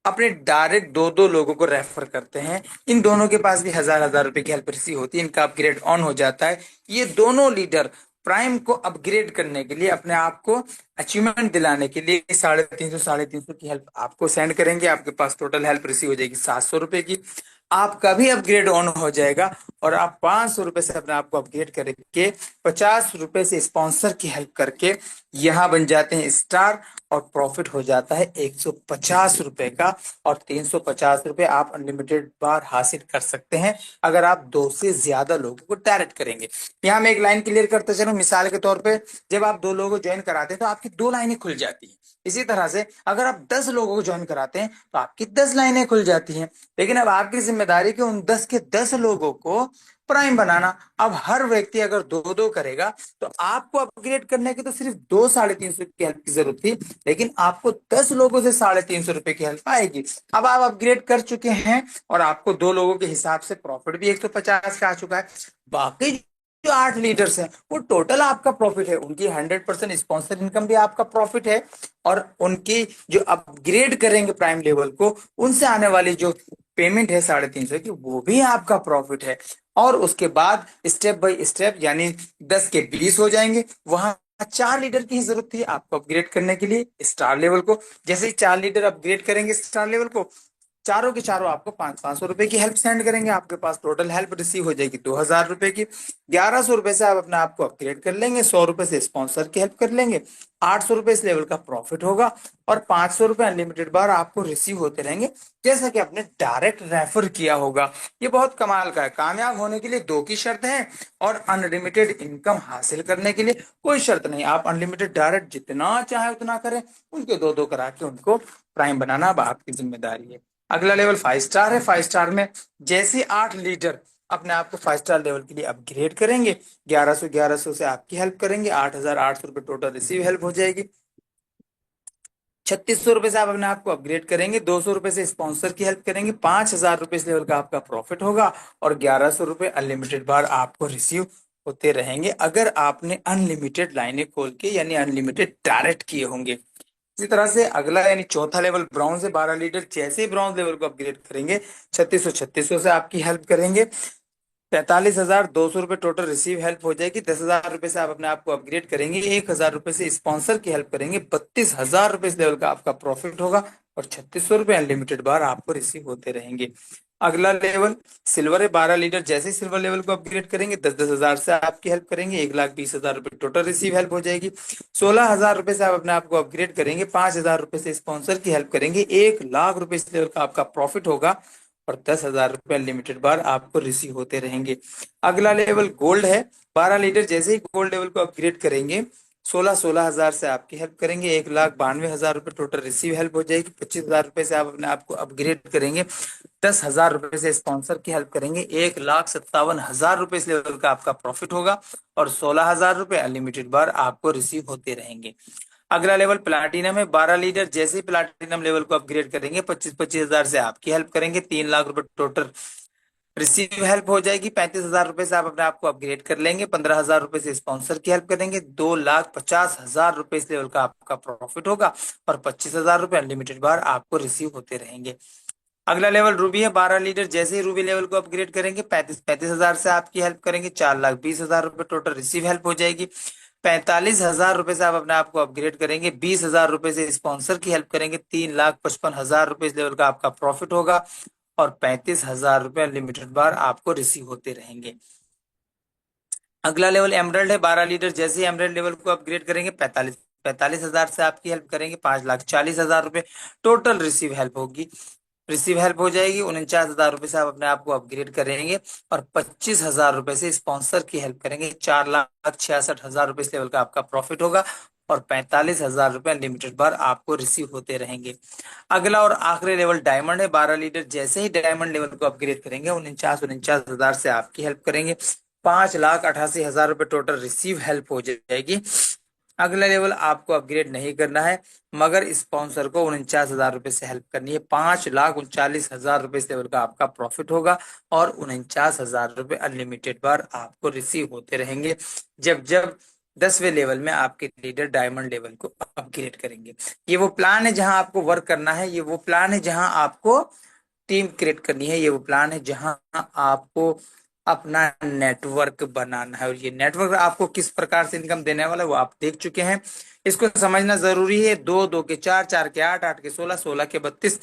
अपने डायरेक्ट दो दो लोगों को रेफर करते हैं, इन दोनों के पास भी 1000 रुपए की हेल्प रिसीव होती है, इनका अपग्रेड ऑन हो जाता है। ये दोनों लीडर प्राइम को अपग्रेड करने के लिए, अपने आप को अचीवमेंट दिलाने के लिए 350 की हेल्प आपको सेंड करेंगे। आपके पास टोटल हेल्प रिसीव हो जाएगी 700 रुपए की। आपका भी अपग्रेड ऑन हो जाएगा और आप 500 रुपए से अपने आप को अपग्रेड करके 50 रुपए से स्पॉन्सर की हेल्प करके यहाँ बन जाते हैं स्टार, और प्रॉफिट हो जाता है 150 रुपए का। और 350 रुपए आप अनलिमिटेड बार हासिल कर सकते हैं अगर आप दो से ज्यादा लोगों को डायरेक्ट करेंगे। यहाँ मैं एक लाइन क्लियर करते चलूं, मिसाल के तौर पे जब आप दो लोगों को ज्वाइन कराते हैं तो आपकी दो लाइनें खुल जाती हैं। इसी तरह से अगर आप 10 लोगों को ज्वाइन कराते हैं तो आपकी 10 लाइनें खुल जाती हैं। लेकिन अब आपकी जिम्मेदारी कि उन 10 के 10 लोगों को प्राइम बनाना। अब हर व्यक्ति अगर दो दो करेगा तो आपको अपग्रेड करने की तो सिर्फ 350 की हेल्प की जरूरत थी, लेकिन आपको 10 लोगों से 350 की हेल्प आएगी। अब आप अपग्रेड कर चुके हैं और आपको दो लोगों के हिसाब से प्रॉफिट भी 150 का आ चुका है। बाकी जो 8 लीडर्स हैं वो टोटल आपका प्रॉफिट है, उनकी 100% स्पॉन्सर इनकम भी आपका प्रॉफिट है, और उनकी जो अपग्रेड करेंगे प्राइम लेवल को उनसे आने वाली जो पेमेंट है 350 की, वो भी आपका प्रॉफिट है। और उसके बाद स्टेप बाय स्टेप यानी 10 के 20 हो जाएंगे। वहां 4 लीडर की जरूरत थी आपको अपग्रेड करने के लिए स्टार लेवल को। जैसे ही 4 लीडर अपग्रेड करेंगे स्टार लेवल को, चारों के चारों आपको 500 रुपए की हेल्प सेंड करेंगे। आपके पास टोटल हेल्प रिसीव हो जाएगी 2000 रुपए की। 1100 रुपए से आप अपने आप को अपग्रेड कर लेंगे, 100 रुपए से स्पॉन्सर की हेल्प कर लेंगे, 800 रुपए इस लेवल का प्रॉफिट होगा और 500 रुपए अनलिमिटेड बार आपको रिसीव होते रहेंगे, जैसा कि आपने डायरेक्ट रेफर किया होगा। ये बहुत कमाल का है। कामयाब होने के लिए दो की शर्त है और अनलिमिटेड इनकम हासिल करने के लिए कोई शर्त नहीं। आप अनलिमिटेड डायरेक्ट जितना चाहे उतना करें, उनके दो दो करा के उनको प्राइम बनाना अब आपकी जिम्मेदारी है। अगला लेवल 5 स्टार है। 5 स्टार में जैसे 8 लीडर अपने आप को 5 स्टार लेवल के लिए अपग्रेड करेंगे, 1100 से आपकी हेल्प करेंगे, 8800 रुपए टोटल रिसीव हेल्प हो जाएगी। 3600 रुपए से आप अपने आप को अपग्रेड करेंगे, 200 रुपए से स्पॉन्सर की हेल्प करेंगे, 5000 रुपए इस लेवल का आपका प्रॉफिट होगा और 1100 रुपए अनलिमिटेड बार आपको रिसीव होते रहेंगे अगर आपने अनलिमिटेड लाइनें खोल के यानी अनलिमिटेड डायरेक्ट किए होंगे। इसी तरह से अगला यानी चौथा लेवल ब्राउन है। 12 लीटर जैसे ही ब्राउन लेवल को अपग्रेड करेंगे, 3600 से आपकी हेल्प करेंगे, 45,200 रुपए टोटल रिसीव हेल्प हो जाएगी। 10,000 रुपए से आप अपने आप को अपग्रेड करेंगे, 1,000 रुपए से स्पॉन्सर की हेल्प करेंगे, 32,000 रुपए इस लेवल का आपका प्रॉफिट होगा और 3600 रुपए अनलिमिटेड बार आपको रिसीव होते रहेंगे। अगला लेवल सिल्वर है। 12 लीटर जैसे ही सिल्वर लेवल को अपग्रेड करेंगे, 10,000 से आपकी हेल्प करेंगे, 1,20,000 रुपए टोटल रिसीव हेल्प हो जाएगी। 16,000 रुपए से आप अपने आप को अपग्रेड करेंगे, 5,000 रुपए से स्पॉन्सर की हेल्प करेंगे, 1,00,000 रुपए इस लेवल का आपका प्रॉफिट होगा और 10,000 रुपए अनलिमिटेड बार आपको रिसीव होते रहेंगे। अगला लेवल गोल्ड है। 12 लीटर जैसे ही गोल्ड लेवल को अपग्रेड करेंगे, 16 हजार से आपकी हेल्प करेंगे, 1,92,000 रुपये टोटल रिसीव हेल्प हो जाएगी। 25,000 रुपये से आप अपने आप को अपग्रेड करेंगे। 10,000 रुपये से स्पॉन्सर की हेल्प करेंगे, 1,57,000 रुपये इस लेवल का आपका प्रॉफिट होगा। और 16,000 रुपये अनलिमिटेड बार आपको रिसीव होते रहेंगे। अगला लेवल प्लाटिनम है, 12 लीडर। जैसे ही प्लाटिनम लेवल को अपग्रेड करेंगे, 25,000 से आपकी हेल्प करेंगे, 3 लाख रुपए टोटल रिसीव हेल्प हो जाएगी। 35,000 रुपए से आप अपने आप को अपग्रेड कर लेंगे। 15,000 रुपए से स्पॉन्सर की हेल्प करेंगे, 2,50,000 रुपए इस लेवल का आपका प्रॉफिट होगा। और 25,000 रुपए अनलिमिटेड बार आपको रिसीव होते रहेंगे। अगला लेवल रूबी है, 12 लीटर। जैसे ही रूबी लेवल को अपग्रेड करेंगे, 35,000 से आपकी हेल्प करेंगे, 4,20,000 रुपए टोटल रिसीव हेल्प हो जाएगी। 45,000 रुपए से आप अपने आप को अपग्रेड करेंगे, 20,000 रुपए से स्पॉन्सर की हेल्प करेंगे, 3,55,000 रुपए इस लेवल का आपका प्रॉफिट होगा। और 35,000 रुपए अनलिमिटेड बार आपको रिसीव होते रहेंगे। अगला लेवल एमरल्ड है, 12 लीटर। जैसे ही एमरल्ड लेवल को अपग्रेड करेंगे, 45,000 से आपकी हेल्प करेंगे, 5,40,000 रुपए टोटल रिसीव हेल्प होगी। रिसीव हेल्प हो जाएगी। 49,000 रुपए से आप अपने आप को अपग्रेड करेंगे। और 25,000 रुपए से स्पॉन्सर की हेल्प करेंगे, 4,66,000 रुपए इस लेवल का आपका प्रॉफिट होगा। और 45,000 रुपए अनलिमिटेड बार आपको रिसीव होते रहेंगे। अगला और आखिरी लेवल डायमंड है, 12 लीटर। जैसे ही डायमंड लेवल को अपग्रेड करेंगे, 49,000 से आपकी हेल्प करेंगे, 5,88,000 रुपए टोटल रिसीव हेल्प हो जाएगी। अगला लेवल आपको अपग्रेड नहीं करना है, मगर स्पॉन्सर को 49,000 रुपए से हेल्प करनी है। 5,39,000 रुपए इस लेवल का आपका प्रॉफिट होगा। और 49,000 रुपए अनलिमिटेड बार आपको रिसीव होते रहेंगे, जब जब 10वें लेवल में आपके लीडर डायमंड लेवल को अपग्रेड करेंगे। ये वो प्लान है जहां आपको वर्क करना है, ये वो प्लान है जहां आपको टीम क्रिएट करनी है, ये वो प्लान है जहां आपको अपना नेटवर्क बनाना है। और ये नेटवर्क आपको किस प्रकार से इनकम देने वाला है वो आप देख चुके हैं। इसको समझना जरूरी है। 2 2 के 4, 4 के 8, 8 के 16, 16 के 32।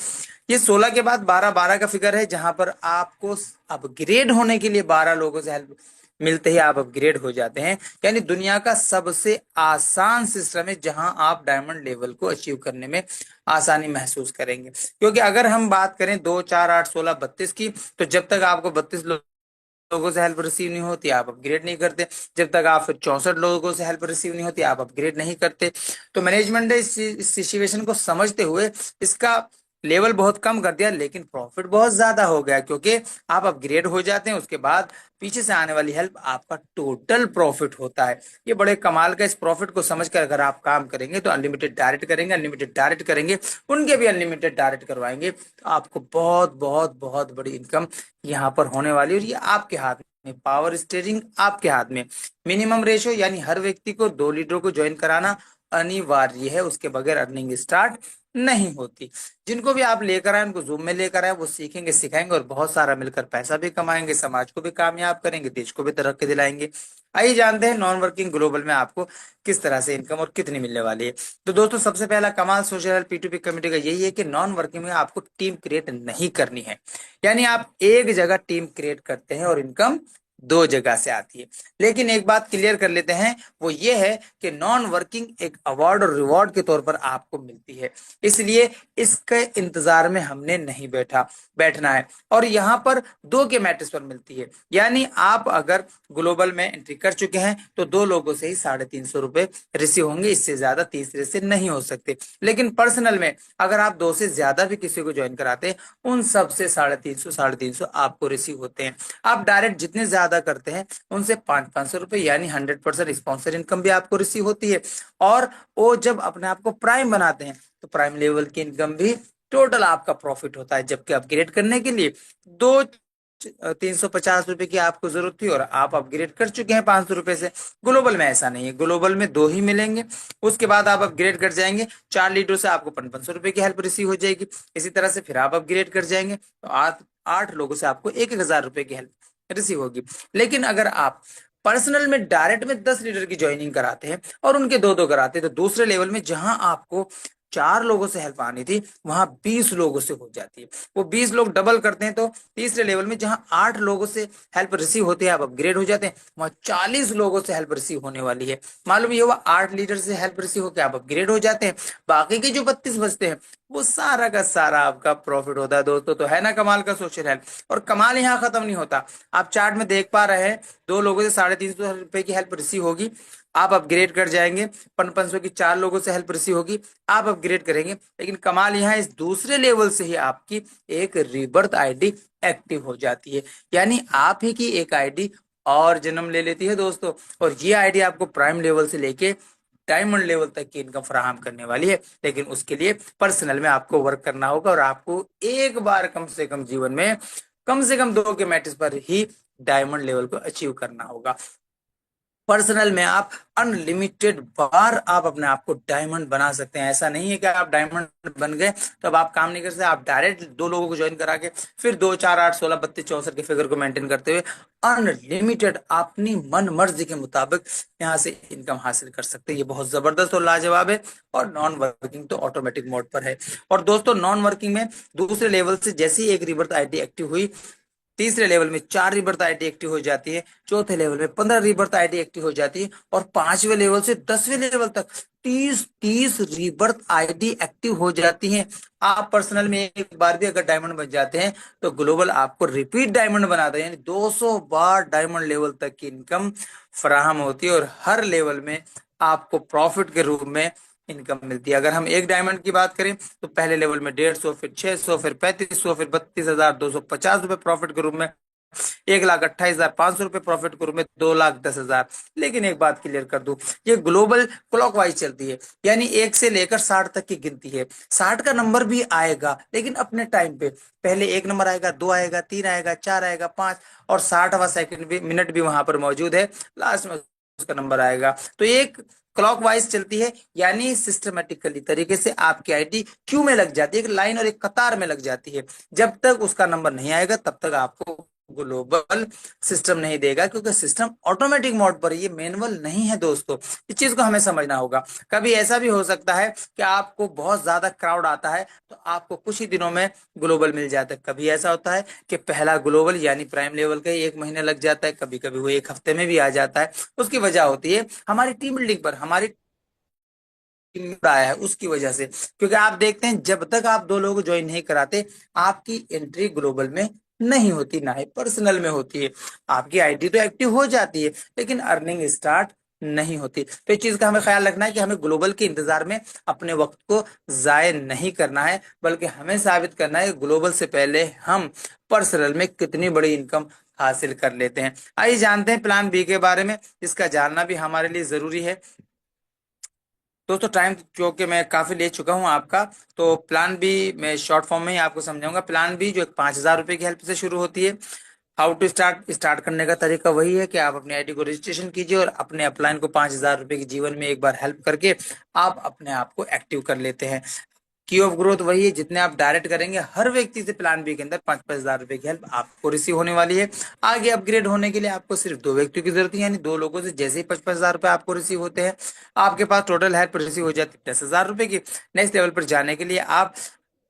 ये 16 के बाद 12, 12 का फिगर है, जहां पर आपको अपग्रेड होने के लिए 12 लोगों से हेल्प मिलते ही आप अपग्रेड हो जाते हैं। यानी दुनिया का सबसे आसान सिस्टम है जहां आप डायमंड लेवल को अचीव करने में आसानी महसूस करेंगे। क्योंकि अगर हम बात करें 2, 4, 8, 16, 32 की, तो जब तक आपको 32 लोगों से हेल्प रिसीव नहीं होती आप अपग्रेड नहीं करते। जब तक आप 64 लोगों से हेल्प रिसीव नहीं होती आप अपग्रेड नहीं करते। तो मैनेजमेंट ने इस सिचुएशन को समझते हुए इसका लेवल बहुत कम कर दिया, लेकिन प्रॉफिट बहुत ज्यादा हो गया, क्योंकि आप अपग्रेड हो जाते हैं, उसके बाद पीछे से आने वाली हेल्प आपका टोटल प्रॉफिट होता है। ये बड़े कमाल का। इस प्रॉफिट को समझकर अगर आप काम करेंगे तो अनलिमिटेड डायरेक्ट करेंगे, अनलिमिटेड डायरेक्ट करेंगे, उनके भी अनलिमिटेड डायरेक्ट करवाएंगे, तो आपको बहुत बहुत बहुत बड़ी इनकम यहाँ पर होने वाली है। और ये आपके हाथ में, पावर स्टीयरिंग आपके हाथ में। मिनिमम रेशो यानी हर व्यक्ति को 2 लीडरों को ज्वाइन कराना अनिवार्य है, उसके बगैर अर्निंग स्टार्ट नहीं होती। जिनको भी आप लेकर आए उनको जूम में लेकर आए, वो सीखेंगे सिखाएंगे और बहुत सारा मिलकर पैसा भी कमाएंगे, समाज को भी कामयाब करेंगे, देश को भी तरक्की दिलाएंगे। आइए जानते हैं नॉन वर्किंग ग्लोबल में आपको किस तरह से इनकम और कितनी मिलने वाली है। तो दोस्तों, सबसे पहला कमाल सोशल हेल्प P2P कम्युनिटी का यही है कि नॉन वर्किंग में आपको टीम क्रिएट नहीं करनी है। यानी आप एक जगह टीम क्रिएट करते हैं और इनकम 2 जगह से आती है। लेकिन एक बात क्लियर कर लेते हैं, वो ये है कि नॉन वर्किंग एक अवार्ड और रिवॉर्ड के तौर पर आपको मिलती है, इसलिए इसके इंतजार में हमने नहीं बैठना है। और यहाँ पर 2 के मैट्रिक्स पर मिलती है। यानी आप अगर ग्लोबल में एंट्री कर चुके हैं तो 2 लोगों से ही 350 रुपए रिसीव होंगे, इससे ज्यादा तीसरे से नहीं हो सकते। लेकिन पर्सनल में अगर आप 2 से ज्यादा भी किसी को ज्वाइन कराते हैं, उन सब से 350 आपको रिसीव होते हैं। आप डायरेक्ट जितने ज्यादा करते हैं उनसे 500 रुपए यानी 100% स्पॉन्सर इनकम भी आपको रिसीव होती है। और वो जब अपने आप को प्राइम बनाते हैं तो प्राइम लेवल की इनकम भी टोटल आपका प्रॉफिट होता है। जबकि अपग्रेड करने के लिए 350 रुपए की आपको जरूरत थी और आप अपग्रेड कर चुके हैं 500 रुपए से। ग्लोबल में ऐसा नहीं है, ग्लोबल में 2 ही मिलेंगे, उसके बाद आप अपग्रेड कर जाएंगे, 4 लीडर से आपको 500 रुपए की हेल्प रिसीव हो जाएगी। इसी तरह से फिर आप अपग्रेड कर जाएंगे तो 8 लोगों से आपको 1,000 रुपए की हेल्प रिसीव होगी। लेकिन अगर आप पर्सनल में डायरेक्ट में 10 लीडर की ज्वाइनिंग कराते हैं और उनके 2 2 कराते हैं, तो दूसरे लेवल में जहां आपको 4 लोगों से हेल्प आनी थी वहां 20 लोगों से हो जाती है। वो 20 लोग डबल करते हैं तो तीसरे लेवल में जहां 8 लोगों से हेल्प रिसीव होती है, आप अपग्रेड हो जाते हैं, वहां 40 लोगों से हेल्प रिसीव होने वाली है। मालूम ये हुआ, 8 लीडर से हेल्प रिसीव होकर आप अपग्रेड हो जाते हैं, बाकी के जो 32 बचते हैं वो सारा का सारा आपका प्रॉफिट होता है। दोस्तों, तो है ना कमाल का सोशल हेल्प। और कमाल यहाँ खत्म नहीं होता। आप चार्ट में देख पा रहे हैं, 2 लोगों से 350 रुपए की हेल्प रिसीव होगी, आप अपग्रेड कर जाएंगे, 500 की 4 लोगों से हेल्प रिसीव होगी, आप अपग्रेड करेंगे, लेकिन कमाल यहाँ इस दूसरे लेवल से ही आपकी एक रीबर्थ आईडी एक्टिव हो जाती है। यानी आप ही की एक आईडी और जन्म ले लेती है दोस्तों, और ये आईडी आपको प्राइम लेवल से लेके डायमंड लेवल तक की इनकम फराहम करने वाली है। लेकिन उसके लिए पर्सनल में आपको वर्क करना होगा, और आपको एक बार कम से कम जीवन में कम से कम 2 के मैट्रिक्स पर ही डायमंड लेवल को अचीव करना होगा। पर्सनल में आप अनलिमिटेड बार आप अपने आप को डायमंड बना सकते हैं। ऐसा नहीं है कि आप डायमंड बन गए तो अब आप काम नहीं कर सकते। आप डायरेक्ट 2 लोगों को ज्वाइन करा के फिर 2 4 8 16 32 64 के फिगर को मेंटेन करते हुए अनलिमिटेड अपनी मन मर्जी के मुताबिक यहाँ से इनकम हासिल कर सकते हैं। ये बहुत जबरदस्त और लाजवाब है। और नॉन वर्किंग तो ऑटोमेटिक मोड पर है। और दोस्तों नॉन वर्किंग में दूसरे लेवल से जैसे ही एक रिबर्थ आईडी एक्टिव हुई, तीसरे लेवल में 4 रिबर्थ आईडी एक्टिव हो जाती है, चौथे लेवल में 15 रिबर्थ आईडी एक्टिव हो जाती है, और 5वें लेवल से 10वें लेवल तक 30 रिबर्थ आईडी एक्टिव हो जाती हैं। आप पर्सनल में एक बार भी अगर डायमंड बन जाते हैं तो ग्लोबल आपको रिपीट डायमंड बनाता है, यानी 200 बार डायमंड लेवल तक की इनकम फराहम होती है, और हर लेवल में आपको प्रॉफिट के रूप में इनकम मिलती है। अगर हम एक डायमंड की बात करें तो पहले लेवल में 150, फिर 600, फिर 3500, फिर 32,250 रुपए प्रॉफिट के रूप में, 1,28,500 रुपए प्रॉफिट के रूप में, 2,10,000। लेकिन एक बात क्लियर कर दूं, ये ग्लोबल क्लॉकवाइज चलती है, यानी 1 से लेकर 60 तक की गिनती है। 60 का नंबर भी आएगा लेकिन अपने टाइम पे, पहले 1 नंबर आएगा, 2 आएगा, 3 आएगा, 4 आएगा, 5, और 60वां सेकंड भी, मिनट भी वहां पर मौजूद है, लास्ट में उसका नंबर आएगा। तो एक क्लॉकवाइज चलती है, यानी सिस्टमेटिकली तरीके से आपकी आईडी क्यू में लग जाती है, एक लाइन और एक कतार में लग जाती है। जब तक उसका नंबर नहीं आएगा तब तक आपको ग्लोबल सिस्टम नहीं देगा, क्योंकि सिस्टम ऑटोमेटिक मोड पर, ये मैनुअल नहीं है दोस्तों। इस चीज को हमें समझना होगा। कभी ऐसा भी हो सकता है कि आपको बहुत ज्यादा क्राउड आता है तो आपको कुछ ही दिनों में ग्लोबल मिल जाता है। कभी ऐसा होता है कि पहला ग्लोबल यानी प्राइम लेवल का 1 महीने लग जाता है, कभी कभी वो 1 हफ्ते में भी आ जाता है। उसकी वजह होती है हमारी टीम बिल्डिंग पर, हमारी आया है उसकी वजह से। क्योंकि आप देखते हैं जब तक आप 2 लोगों को ज्वाइन नहीं कराते आपकी एंट्री ग्लोबल में नहीं होती, ना ही पर्सनल में होती है। आपकी आईडी तो एक्टिव हो जाती है लेकिन अर्निंग स्टार्ट नहीं होती। तो इस चीज का हमें ख्याल रखना है कि हमें ग्लोबल के इंतजार में अपने वक्त को जाय नहीं करना है, बल्कि हमें साबित करना है कि ग्लोबल से पहले हम पर्सनल में कितनी बड़ी इनकम हासिल कर लेते हैं। आइए जानते हैं प्लान बी के बारे में, इसका जानना भी हमारे लिए जरूरी है। दोस्तों टाइम क्योंकि मैं काफी ले चुका हूं आपका, तो प्लान बी मैं शॉर्ट फॉर्म में ही आपको समझाऊंगा। प्लान बी जो एक 5,000 रुपए की हेल्प से शुरू होती है। हाउ टू स्टार्ट करने का तरीका वही है कि आप अपनी आईडी को रजिस्ट्रेशन कीजिए और अपने अपलाइन को 5,000 रुपए की जीवन में एक बार हेल्प करके आप अपने आप को एक्टिव कर लेते हैं। की ऑफ ग्रोथ वही है, जितने आप डायरेक्ट करेंगे हर व्यक्ति से प्लान बी के अंदर 5,000 रुपए की हेल्प आपको रिसीव होने वाली है। आगे अपग्रेड होने के लिए आपको सिर्फ 2 व्यक्तियों की जरूरत है, यानी 2 लोगों से जैसे ही 5,000 रुपए आपको रिसीव होते हैं आपके पास टोटल हेल्प रिसीव हो जाती है 10,000 रुपए की। नेक्स्ट लेवल पर जाने के लिए आप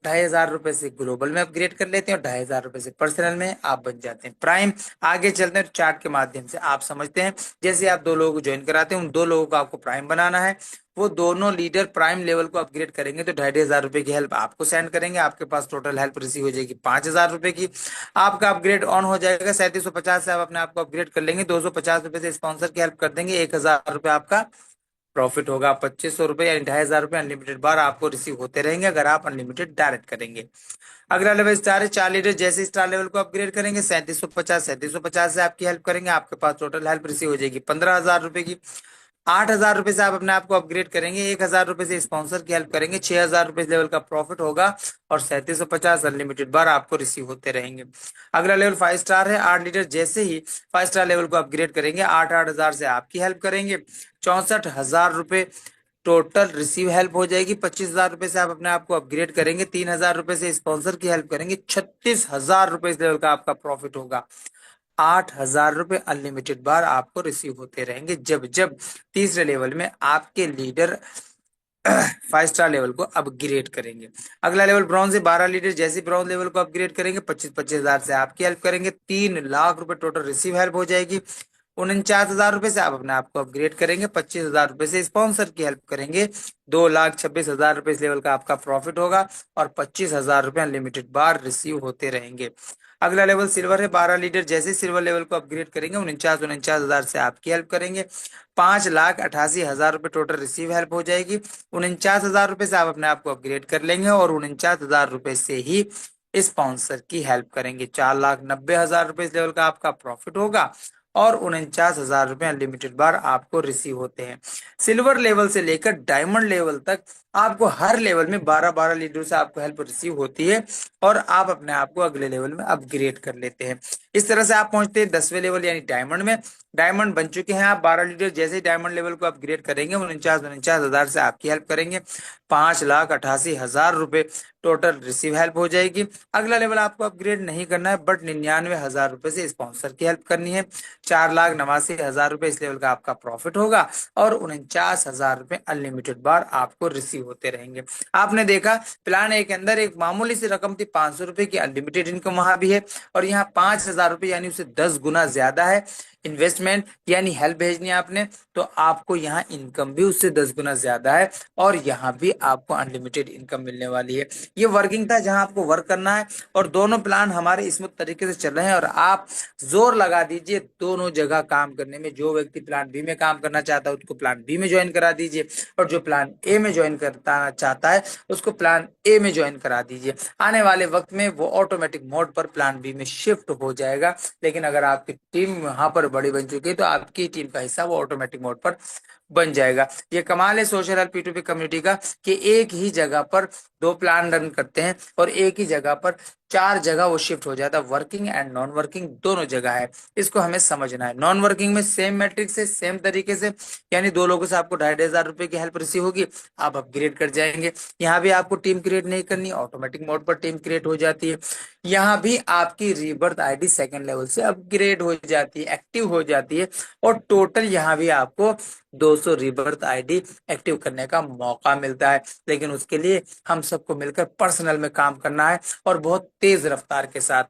2,500 रुपए से ग्लोबल में अपग्रेड कर लेते हैं और 2,500 रुपए से पर्सनल में आप बन जाते हैं प्राइम। आगे चलते हैं चार्ट के माध्यम से आप समझते हैं, जैसे आप 2 लोगों को ज्वाइन कराते हैं उन 2 लोगों को आपको प्राइम बनाना है। वो दोनों लीडर प्राइम लेवल को अपग्रेड करेंगे तो 2,500 रुपए की हेल्प आपको सेंड करेंगे। आपके पास टोटल हेल्प रिसीव हो जाएगी 5,000 रुपए की। आपका अपग्रेड ऑन हो जाएगा, 3750 से आप अपने आप को अपग्रेड कर लेंगे। 250 रुपए से स्पॉन्सर की हेल्प कर देंगे, 1,000 रुपए आपका प्रॉफिट होगा। 2,500 रुपए यानी 2,500 रुपए अनलिमिटेड बार आपको रिसीव होते रहेंगे अगर आप अनलिमिटेड डायरेक्ट करेंगे। अगला लेवल स्टार है, 4 लीडर जैसे स्टार लेवल को अपग्रेड करेंगे 3750 से आपकी हेल्प करेंगे। आपके पास टोटल हेल्प रिसीव हो जाएगी 15,000 रुपए की। 8,000 रुपए से आप अपने आप को अपग्रेड करेंगे, 1,000 रुपए से स्पॉन्सर की हेल्प करेंगे, 6,000 रुपए लेवल का प्रॉफिट होगा और 3750 अनलिमिटेड बार आपको रिसीव होते रहेंगे। अगला लेवल 5 स्टार है, 8 लीटर जैसे ही 5 स्टार लेवल को अपग्रेड करेंगे 8,000 से आपकी हेल्प करेंगे, 64,000 रुपए टोटल रिसीव हेल्प हो जाएगी। 25,000 रुपए से आप अपने आप को अपग्रेड करेंगे, 3,000 रुपए से स्पॉन्सर की हेल्प करेंगे, 36,000 रुपए इस लेवल का आपका प्रॉफिट होगा। 8,000 रुपए अनलिमिटेड बार आपको रिसीव होते रहेंगे जब जब तीसरे लेवल में आपके लीडर 5 स्टार लेवल को अपग्रेड करेंगे। अगला लेवल ब्रॉन्ज है, 12 लीडर जैसे ब्रॉन्ज लेवल को अपग्रेड करेंगे 25,000 से आपकी हेल्प करेंगे, 3 लाख रुपए टोटल रिसीव हेल्प हो जाएगी। 49,000 रुपए से आप अपने आप को अपग्रेड करेंगे, 25,000 रुपए से स्पॉन्सर की हेल्प करेंगे, 2,26,000 रुपए इस लेवल का आपका प्रॉफिट होगा और 25,000 रुपए अनलिमिटेड बार रिसीव होते रहेंगे। अगला लेवल सिल्वर है। 12 लीडर जैसे सिल्वर लेवल को अपग्रेड करेंगे, 49,000 से आपकी हेल्प करेंगे, 5,88,000 रुपए टोटल रिसीव हेल्प हो जाएगी। 49,000 रुपए से आप अपने आप को अपग्रेड कर लेंगे और 49,000 रुपए से ही स्पॉन्सर की हेल्प करेंगे। 4,90,000 रुपए इस लेवल का आपका प्रॉफिट होगा और 49,000 रुपए अनलिमिटेड बार आपको रिसीव होते हैं। सिल्वर लेवल से लेकर डायमंड लेवल तक आपको हर लेवल में 12-12 लीडर से आपको हेल्प रिसीव होती है और आप अपने आप को अगले लेवल में अपग्रेड कर लेते हैं। इस तरह से आप पहुंचते हैं 10वें लेवल यानी डायमंड में। डायमंड बन चुके हैं आप। 12 लीडर जैसे ही डायमंड लेवल को अपग्रेड करेंगे, 49,000 से आपकी हेल्प करेंगे, 5,88,000 रुपए टोटल रिसीव हेल्प हो जाएगी। अगला लेवल आपको अपग्रेड नहीं करना है बट 99,000 रुपए से स्पॉन्सर की हेल्प करनी है। 4,89,000 रुपए इस लेवल का आपका प्रॉफिट होगा और 49,000 रुपए अनलिमिटेड बार आपको रिसीव होते रहेंगे। आपने देखा प्लान ए के अंदर एक मामूली सी रकम थी 500 रुपए की, अनलिमिटेड इनकम वहां भी है और यहाँ 5,000 रुपए यानी उससे 10 गुना ज्यादा है इन्वेस्टमेंट यानी हेल्प भेजनी है आपने, तो आपको यहाँ इनकम भी उससे 10 गुना ज्यादा है और यहाँ भी आपको अनलिमिटेड इनकम मिलने वाली है। ये वर्किंग था जहां आपको वर्क करना है और दोनों प्लान हमारे स्मूथ तरीके से चल रहे हैं और आप जोर लगा दीजिए दोनों जगह काम करने में। जो व्यक्ति प्लान बी में काम करना चाहता है उसको प्लान बी में ज्वाइन करा दीजिए और जो प्लान ए में ज्वाइन करना चाहता है उसको प्लान ए में ज्वाइन करा दीजिए। आने वाले वक्त में वो ऑटोमेटिक मोड पर प्लान बी में शिफ्ट हो जाएगा। लेकिन अगर आपकी टीम वहां पर बड़ी बन चुकी है तो आपकी टीम का हिस्सा वो ऑटोमेटिक मोड पर बन जाएगा। ये कमाल है सोशल हेल्प P2P कम्युनिटी का कि एक ही जगह पर दो प्लान रन करते हैं और एक ही जगह पर 4 जगह वो शिफ्ट हो जाता है। वर्किंग एंड नॉन वर्किंग दोनों जगह है, इसको हमें समझना है। नॉन वर्किंग में सेम मैट्रिक्स से सेम तरीके से यानी 2 लोगों से आपको 2,500 रुपए की हेल्प रिसीव होगी, आप अपग्रेड कर जाएंगे। यहाँ भी आपको टीम क्रिएट नहीं करनी, ऑटोमेटिक मोड पर टीम क्रिएट हो जाती है। यहाँ भी आपकी रीबर्थ आईडी सेकंड लेवल से अपग्रेड हो जाती है, एक्टिव हो जाती है और टोटल यहाँ भी आपको 200 रीबर्थ आईडी एक्टिव करने का मौका मिलता है। लेकिन उसके लिए हम सबको मिलकर पर्सनल में काम करना है और बहुत तेज रफ्तार के साथ।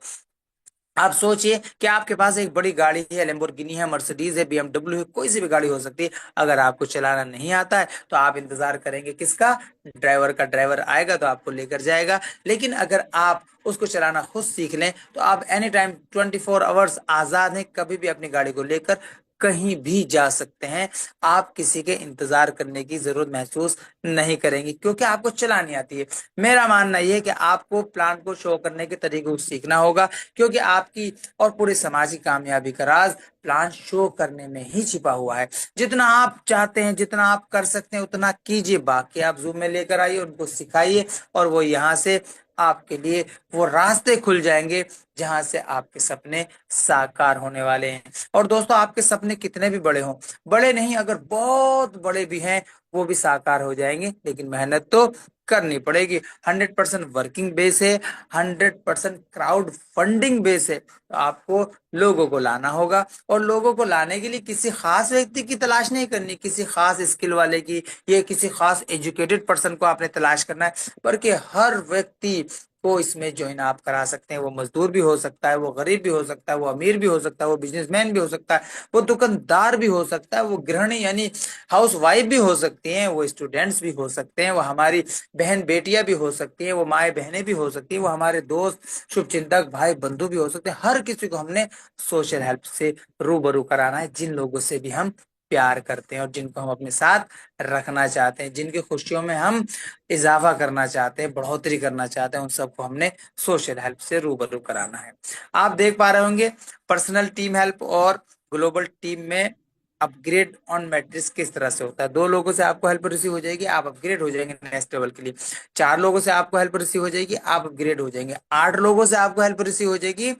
आप सोचिए कि आपके पास एक बड़ी गाड़ी है, लैम्बोर्गिनी है, मर्सिडीज है, BMW है, कोई सी भी गाड़ी हो सकती है। अगर आपको चलाना नहीं आता है तो आप इंतजार करेंगे किसका? ड्राइवर का। ड्राइवर आएगा तो आपको लेकर जाएगा। लेकिन अगर आप उसको चलाना खुद सीख लें तो आप एनी टाइम 24 आवर्स आजाद हैं, कभी भी अपनी गाड़ी को लेकर कहीं भी जा सकते हैं। आप किसी के इंतजार करने की जरूरत महसूस नहीं करेंगे क्योंकि आपको चलानी आती है। मेरा मानना यह है कि आपको प्लान को शो करने के तरीके को सीखना होगा क्योंकि आपकी और पूरे समाज की कामयाबी का राज प्लान शो करने में ही छिपा हुआ है। जितना आप चाहते हैं, जितना आप कर सकते हैं उतना कीजिए। बाकी आप जूम में लेकर आइए, उनको सिखाइए और वो यहाँ से आपके लिए वो रास्ते खुल जाएंगे जहां से आपके सपने साकार होने वाले हैं। और दोस्तों आपके सपने कितने भी बड़े हों, बड़े नहीं अगर बहुत बड़े भी हैं वो भी साकार हो जाएंगे, लेकिन मेहनत तो करनी पड़ेगी। 100% वर्किंग बेस है, 100% क्राउड फंडिंग बेस है। तो आपको लोगों को लाना होगा और लोगों को लाने के लिए किसी खास व्यक्ति की तलाश नहीं करनी, किसी खास स्किल वाले की या किसी खास एजुकेटेड पर्सन को आपने तलाश करना है, बल्कि हर व्यक्ति को इसमें ज्वाइन आप करा सकते हैं। वो मजदूर भी हो सकता है, वो गरीब भी हो सकता है, वो अमीर भी हो सकता है, वो बिजनेसमैन भी हो सकता है, वो दुकानदार भी हो सकता है, वो गृहिणी यानी हाउस वाइफ भी हो सकती हैं, वो स्टूडेंट्स भी हो सकते हैं, वो हमारी बहन बेटियां भी हो सकती हैं, वो माए बहनें भी हो सकती हैं, वो हमारे दोस्त शुभचिंतक भाई बंधु भी हो सकते हैं। हर किसी को हमने सोशल हेल्प से रूबरू कराना है, जिन लोगों से भी हम प्यार करते हैं और जिनको हम अपने साथ रखना चाहते हैं, जिनकी खुशियों में हम इजाफा करना चाहते हैं, बढ़ोतरी करना चाहते हैं, उन सबको हमने सोशल हेल्प से रूबरू कराना है। आप देख पा रहे होंगे पर्सनल टीम हेल्प और ग्लोबल टीम में अपग्रेड ऑन मैट्रिक्स किस तरह से होता है। 2 लोगों से आपको हेल्प रिसीव हो जाएगी, आप अपग्रेड हो जाएंगे नेक्स्ट लेवल के लिए। 4 लोगों से आपको हेल्प रिसीव हो जाएगी, आप अपग्रेड हो जाएंगे। 8 लोगों से आपको हेल्प रिसीव हो जाएगी,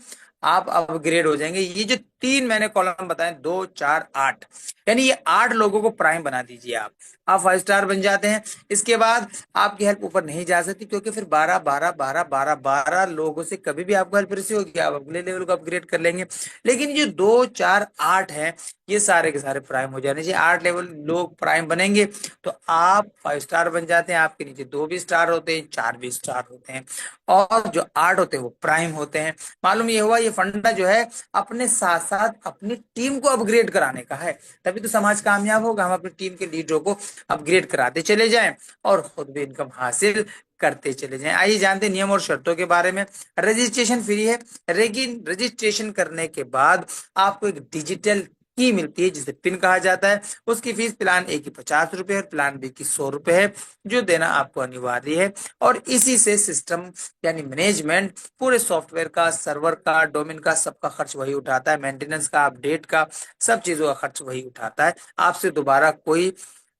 आप अपग्रेड हो जाएंगे। ये जो 3 मैंने कॉलम बताए 2, 4, 8 यानी ये 8 लोगों को प्राइम बना दीजिए आप 5 स्टार बन जाते हैं। इसके बाद आपकी हेल्प ऊपर नहीं जा सकती क्योंकि फिर 12 लोगों से कभी भी आपको हेल्प रिसीव होगी, आप अगले लेवल को अपग्रेड कर लेंगे। लेकिन ये 2, 4, 8 है, ये सारे के सारे प्राइम हो जाने चाहिए। 8 लेवल लोग प्राइम बनेंगे तो आप 5 स्टार बन जाते हैं। आपके नीचे 2 भी स्टार होते हैं, 4 भी स्टार होते हैं और जो 8 होते हैं वो प्राइम होते हैं। मालूम ये हुआ, ये फंडा जो है अपने साथ साथ अपनी टीम को अपग्रेड कराने का है। तभी तो समाज कामयाब होगा। हम अपनी टीम के लीडरों को अपग्रेड कराते चले जाएं और खुद भी इनकम हासिल करते चले जाएं। आइए जानते हैं नियम और शर्तों के बारे में। रजिस्ट्रेशन फ्री है, लेकिन रजिस्ट्रेशन करने के बाद आपको एक डिजिटल की मिलती है जिसे पिन कहा जाता है। उसकी फीस प्लान ए की 50 रुपए और प्लान बी की 100 रुपए है, जो देना आपको अनिवार्य है। और इसी से सिस्टम यानी मैनेजमेंट पूरे सॉफ्टवेयर का, सर्वर का, डोमेन का, सबका खर्च वही उठाता है। मेंटेनेंस का, अपडेट का, सब चीजों का खर्च वही उठाता है। आपसे दोबारा कोई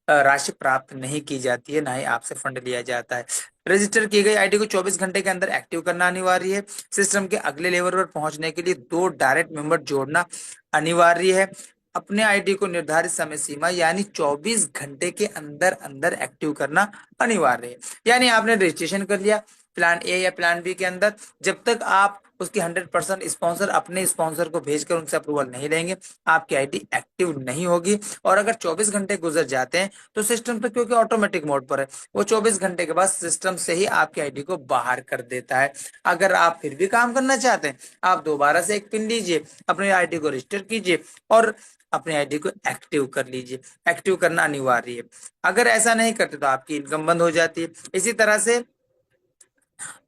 राशि प्राप्त नहीं की जाती है, ना ही आपसे फंड लिया जाता है। रजिस्टर की गई आईडी को 24 घंटे के अंदर एक्टिव करना अनिवार्य है। सिस्टम के अगले लेवल पर पहुंचने के लिए 2 डायरेक्ट मेंबर जोड़ना अनिवार्य है। अपने आईडी को निर्धारित समय सीमा यानी 24 घंटे के अंदर अंदर एक्टिव करना अनिवार्य है। यानी आपने रजिस्ट्रेशन कर लिया प्लान ए या प्लान बी के अंदर, जब तक आप उसकी 100% स्पॉन्सर अपने स्पॉन्सर को भेजकर उनसे अप्रूवल नहीं लेंगे, आपकी आईडी एक्टिव नहीं होगी। और अगर 24 घंटे गुजर जाते हैं तो सिस्टम तो, क्योंकि ऑटोमेटिक मोड पर है, वो 24 घंटे के बाद सिस्टम से ही आपकी आईडी को बाहर कर देता है। अगर आप फिर भी काम करना चाहते हैं, आप दोबारा से एक पिन लीजिए, अपनी आईडी को रजिस्टर कीजिए और अपनी आईडी को एक्टिव कर लीजिए। एक्टिव करना अनिवार्य है। अगर ऐसा नहीं करते तो आपकी इनकम बंद हो जाती है। इसी तरह से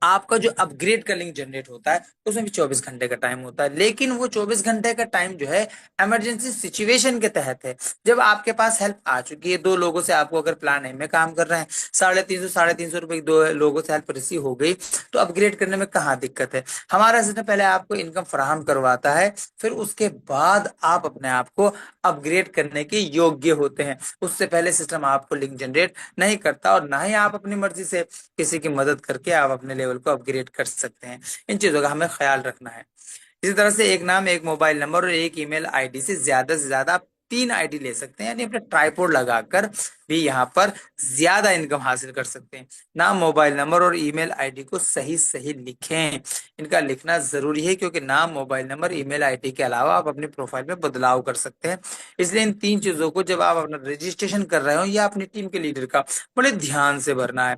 आपका जो अपग्रेड का लिंक जनरेट होता है उसमें भी 24 घंटे का टाइम होता है, लेकिन वो 24 घंटे का टाइम जो है इमरजेंसी सिचुएशन के तहत है। जब आपके पास हेल्प आ चुकी है, 2 लोगों से आपको अगर प्लान ए में काम कर रहे हैं, 350 रुपए 2 लोगों से हेल्प रिसीव हो गई, तो अपग्रेड करने में कहाँ दिक्कत है। हमारा सिस्टम पहले आपको इनकम फराहम करवाता है, फिर उसके बाद आप अपने आप को अपग्रेड करने के योग्य होते हैं। उससे पहले सिस्टम आपको लिंक जनरेट नहीं करता और ना ही आप अपनी मर्जी से किसी की मदद करके आप अपने लेवल को अपग्रेड कर सकते हैं। इन चीजों का हमें ख्याल रखना है। इसी तरह से एक नाम, एक मोबाइल नंबर और एक ईमेल आईडी से ज्यादा आप 3 आईडी ले सकते हैं, यानी अपने ट्राइपॉड लगाकर भी यहाँ पर ज्यादा इनकम हासिल कर सकते हैं। नाम, मोबाइल नंबर और ईमेल आईडी को सही सही लिखें। इनका लिखना जरूरी है, क्योंकि नाम, मोबाइल नंबर, ईमेल आईडी के अलावा आप अपनी प्रोफाइल में बदलाव कर सकते हैं। इसलिए इन 3 चीजों को जब आप अपना रजिस्ट्रेशन कर रहे हो या अपनी टीम के लीडर का, बड़े ध्यान से भरना है।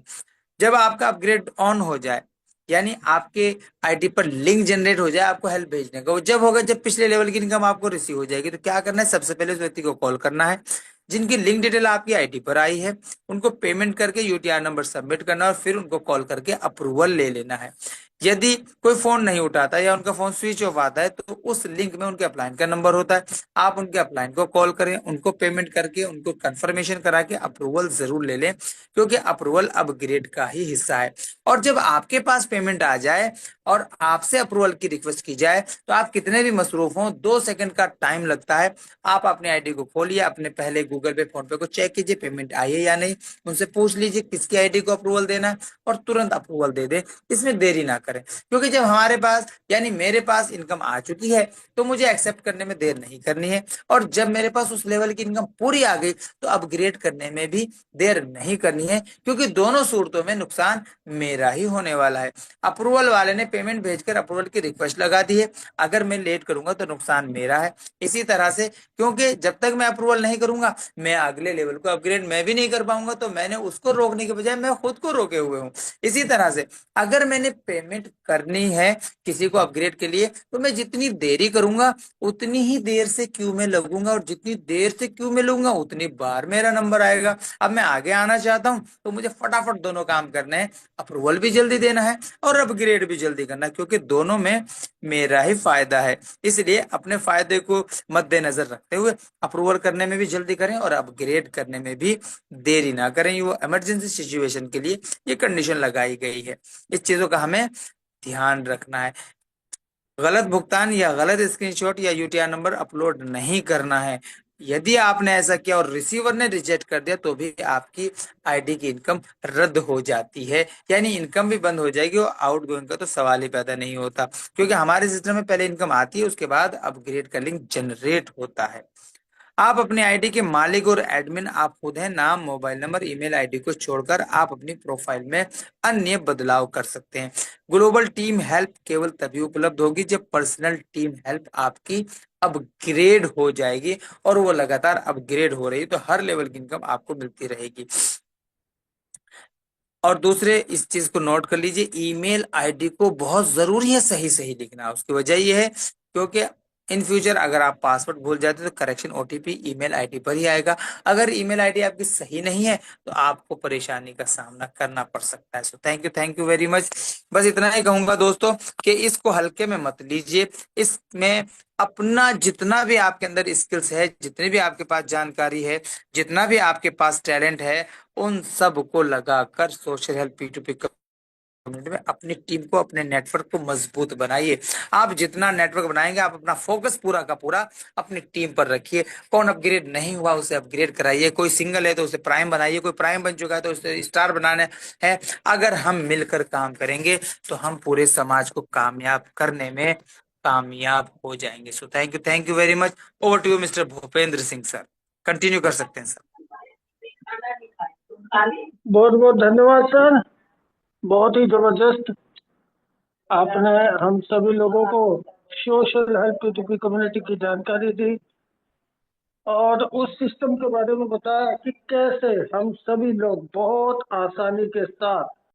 जब आपका अपग्रेड ऑन हो जाए, यानी आपके आईडी पर लिंक जनरेट हो जाए आपको हेल्प भेजने का, वो जब होगा जब पिछले लेवल की इनकम आपको रिसीव हो जाएगी, तो क्या करना है, सबसे पहले उस व्यक्ति को कॉल करना है जिनकी लिंक डिटेल आपकी आईडी पर आई है, उनको पेमेंट करके यूटीआर नंबर सबमिट करना और फिर उनको कॉल करके अप्रूवल ले लेना है। यदि कोई फोन नहीं उठाता या उनका फोन स्विच ऑफ आता है, तो उस लिंक में उनके अपलाइन का नंबर होता है। आप उनके अपलाइन को कॉल करें, उनको पेमेंट करके उनको कंफर्मेशन करा के अप्रूवल जरूर ले लें, क्योंकि अप्रूवल अपग्रेड का ही हिस्सा है। और जब आपके पास पेमेंट आ जाए और आपसे अप्रूवल की रिक्वेस्ट की जाए, तो आप कितने भी मसरूफ हों, 2 सेकंड का टाइम लगता है। आप अपने आईडी को खोलिए, अपने पहले गूगल पे, फोन पे को चेक कीजिए पेमेंट आई है या नहीं, उनसे पूछ लीजिए किसकी आईडी को अप्रूवल देना है और तुरंत अप्रूवल दे दें। इसमें देरी ना करें, क्योंकि जब हमारे पास यानी मेरे पास इनकम आ चुकी है तो मुझे एक्सेप्ट करने में देर नहीं करनी है, और जब मेरे पास उस लेवल की इनकम पूरी आ गई तो अपग्रेड करने में भी देर नहीं करनी है, क्योंकि दोनों सूरतों में नुकसान मेरा ही होने वाला है। अप्रूवल वाले ने पेमेंट भेजकर अप्रूवल की रिक्वेस्ट लगा दी है, अगर मैं लेट करूंगा तो नुकसान मेरा है। इसी तरह से, क्योंकि जब तक मैं अप्रूवल नहीं करूंगा, मैं अगले लेवल को अपग्रेड मैं भी नहीं कर पाऊंगा, तो मैंने उसको रोकने के बजाय मैं खुद को रोके हुए हूँ। इसी तरह से अगर मैंने पेमेंट करनी है किसी को अपग्रेड के लिए, तो मैं जितनी देरी करूंगा उतनी ही देर से क्यू में लगूंगा, और जितनी देर से क्यू में लगूंगा उतनी बार मेरा नंबर आएगा। अब मैं आगे आना चाहता हूं तो मुझे फटाफट दोनों काम करने हैं, अप्रूवल भी जल्दी देना है और अपग्रेड भी जल्दी करना है, क्योंकि दोनों में मेरा ही फायदा है। इसलिए अपने फायदे को मद्देनजर रखते हुए अप्रूवल करने में भी जल्दी करें और अपग्रेड करने में भी देरी ना करें। वो इमरजेंसी सिचुएशन के लिए ये कंडीशन लगाई गई है। इस चीजों का हमें ध्यान रखना है। गलत भुगतान या गलत स्क्रीनशॉट या यूटीआर नंबर अपलोड नहीं करना है। यदि आपने ऐसा किया और रिसीवर ने रिजेक्ट कर दिया, तो भी आपकी आईडी की इनकम रद्द हो जाती है, यानी इनकम भी बंद हो जाएगी और आउट गोइंग का तो सवाल ही पैदा नहीं होता, क्योंकि हमारे सिस्टम में पहले इनकम आती है, उसके बाद अपग्रेड का लिंक जनरेट होता है। आप अपने आईडी के मालिक और एडमिन आप खुद हैं। नाम, मोबाइल नंबर, ईमेल आईडी को छोड़कर आप अपनी प्रोफाइल में अन्य बदलाव कर सकते हैं। ग्लोबल टीम हेल्प केवल तभी उपलब्ध होगी जब पर्सनल टीम हेल्प आपकी अपग्रेड हो जाएगी, और वो लगातार अपग्रेड हो रही, तो हर लेवल की इनकम आपको मिलती रहेगी। और दूसरे इस चीज को नोट कर लीजिए, ईमेल आईडी को बहुत जरूरी है सही सही लिखना। उसकी वजह यह है क्योंकि इन फ्यूचर अगर आप पासवर्ड भूल जाते हो तो करेक्शन ओटीपी ईमेल आईडी पर ही आएगा। अगर ईमेल आईडी आपकी सही नहीं है तो आपको परेशानी का सामना करना पड़ सकता है। सो थैंक यू वेरी मच। बस इतना ही कहूंगा दोस्तों कि इसको हल्के में मत लीजिए। इसमें अपना जितना भी आपके अंदर स्किल्स है, जितनी भी आपके पास जानकारी है, जितना भी आपके पास टैलेंट है, उन सब को लगाकर सोशल हेल्प P2P कम्युनिटी में अपनी टीम को, अपने नेटवर्क को मजबूत बनाइए। आप जितना नेटवर्क बनाएंगे, आप अपना फोकस पूरा का पूरा अपनी टीम पर रखिए। कौन अपग्रेड नहीं हुआ उसे अपग्रेड कराइए, कोई सिंगल है तो उसे प्राइम बनाइए, कोई प्राइम बन चुका है तो उसे स्टार बनाना है। अगर हम मिलकर काम करेंगे तो हम पूरे समाज को कामयाब करने में कामयाब हो जाएंगे। So thank you very much. Over to you mister Bhupendra Singh sir, continue कर सकते हैं सर। बहुत बहुत धन्यवाद सर। बहुत ही जबरदस्त आपने हम सभी लोगों को सोशल हेल्प P2P कम्युनिटी की जानकारी दी और उस सिस्टम के बारे में बताया कि कैसे हम सभी लोग बहुत आसानी के साथ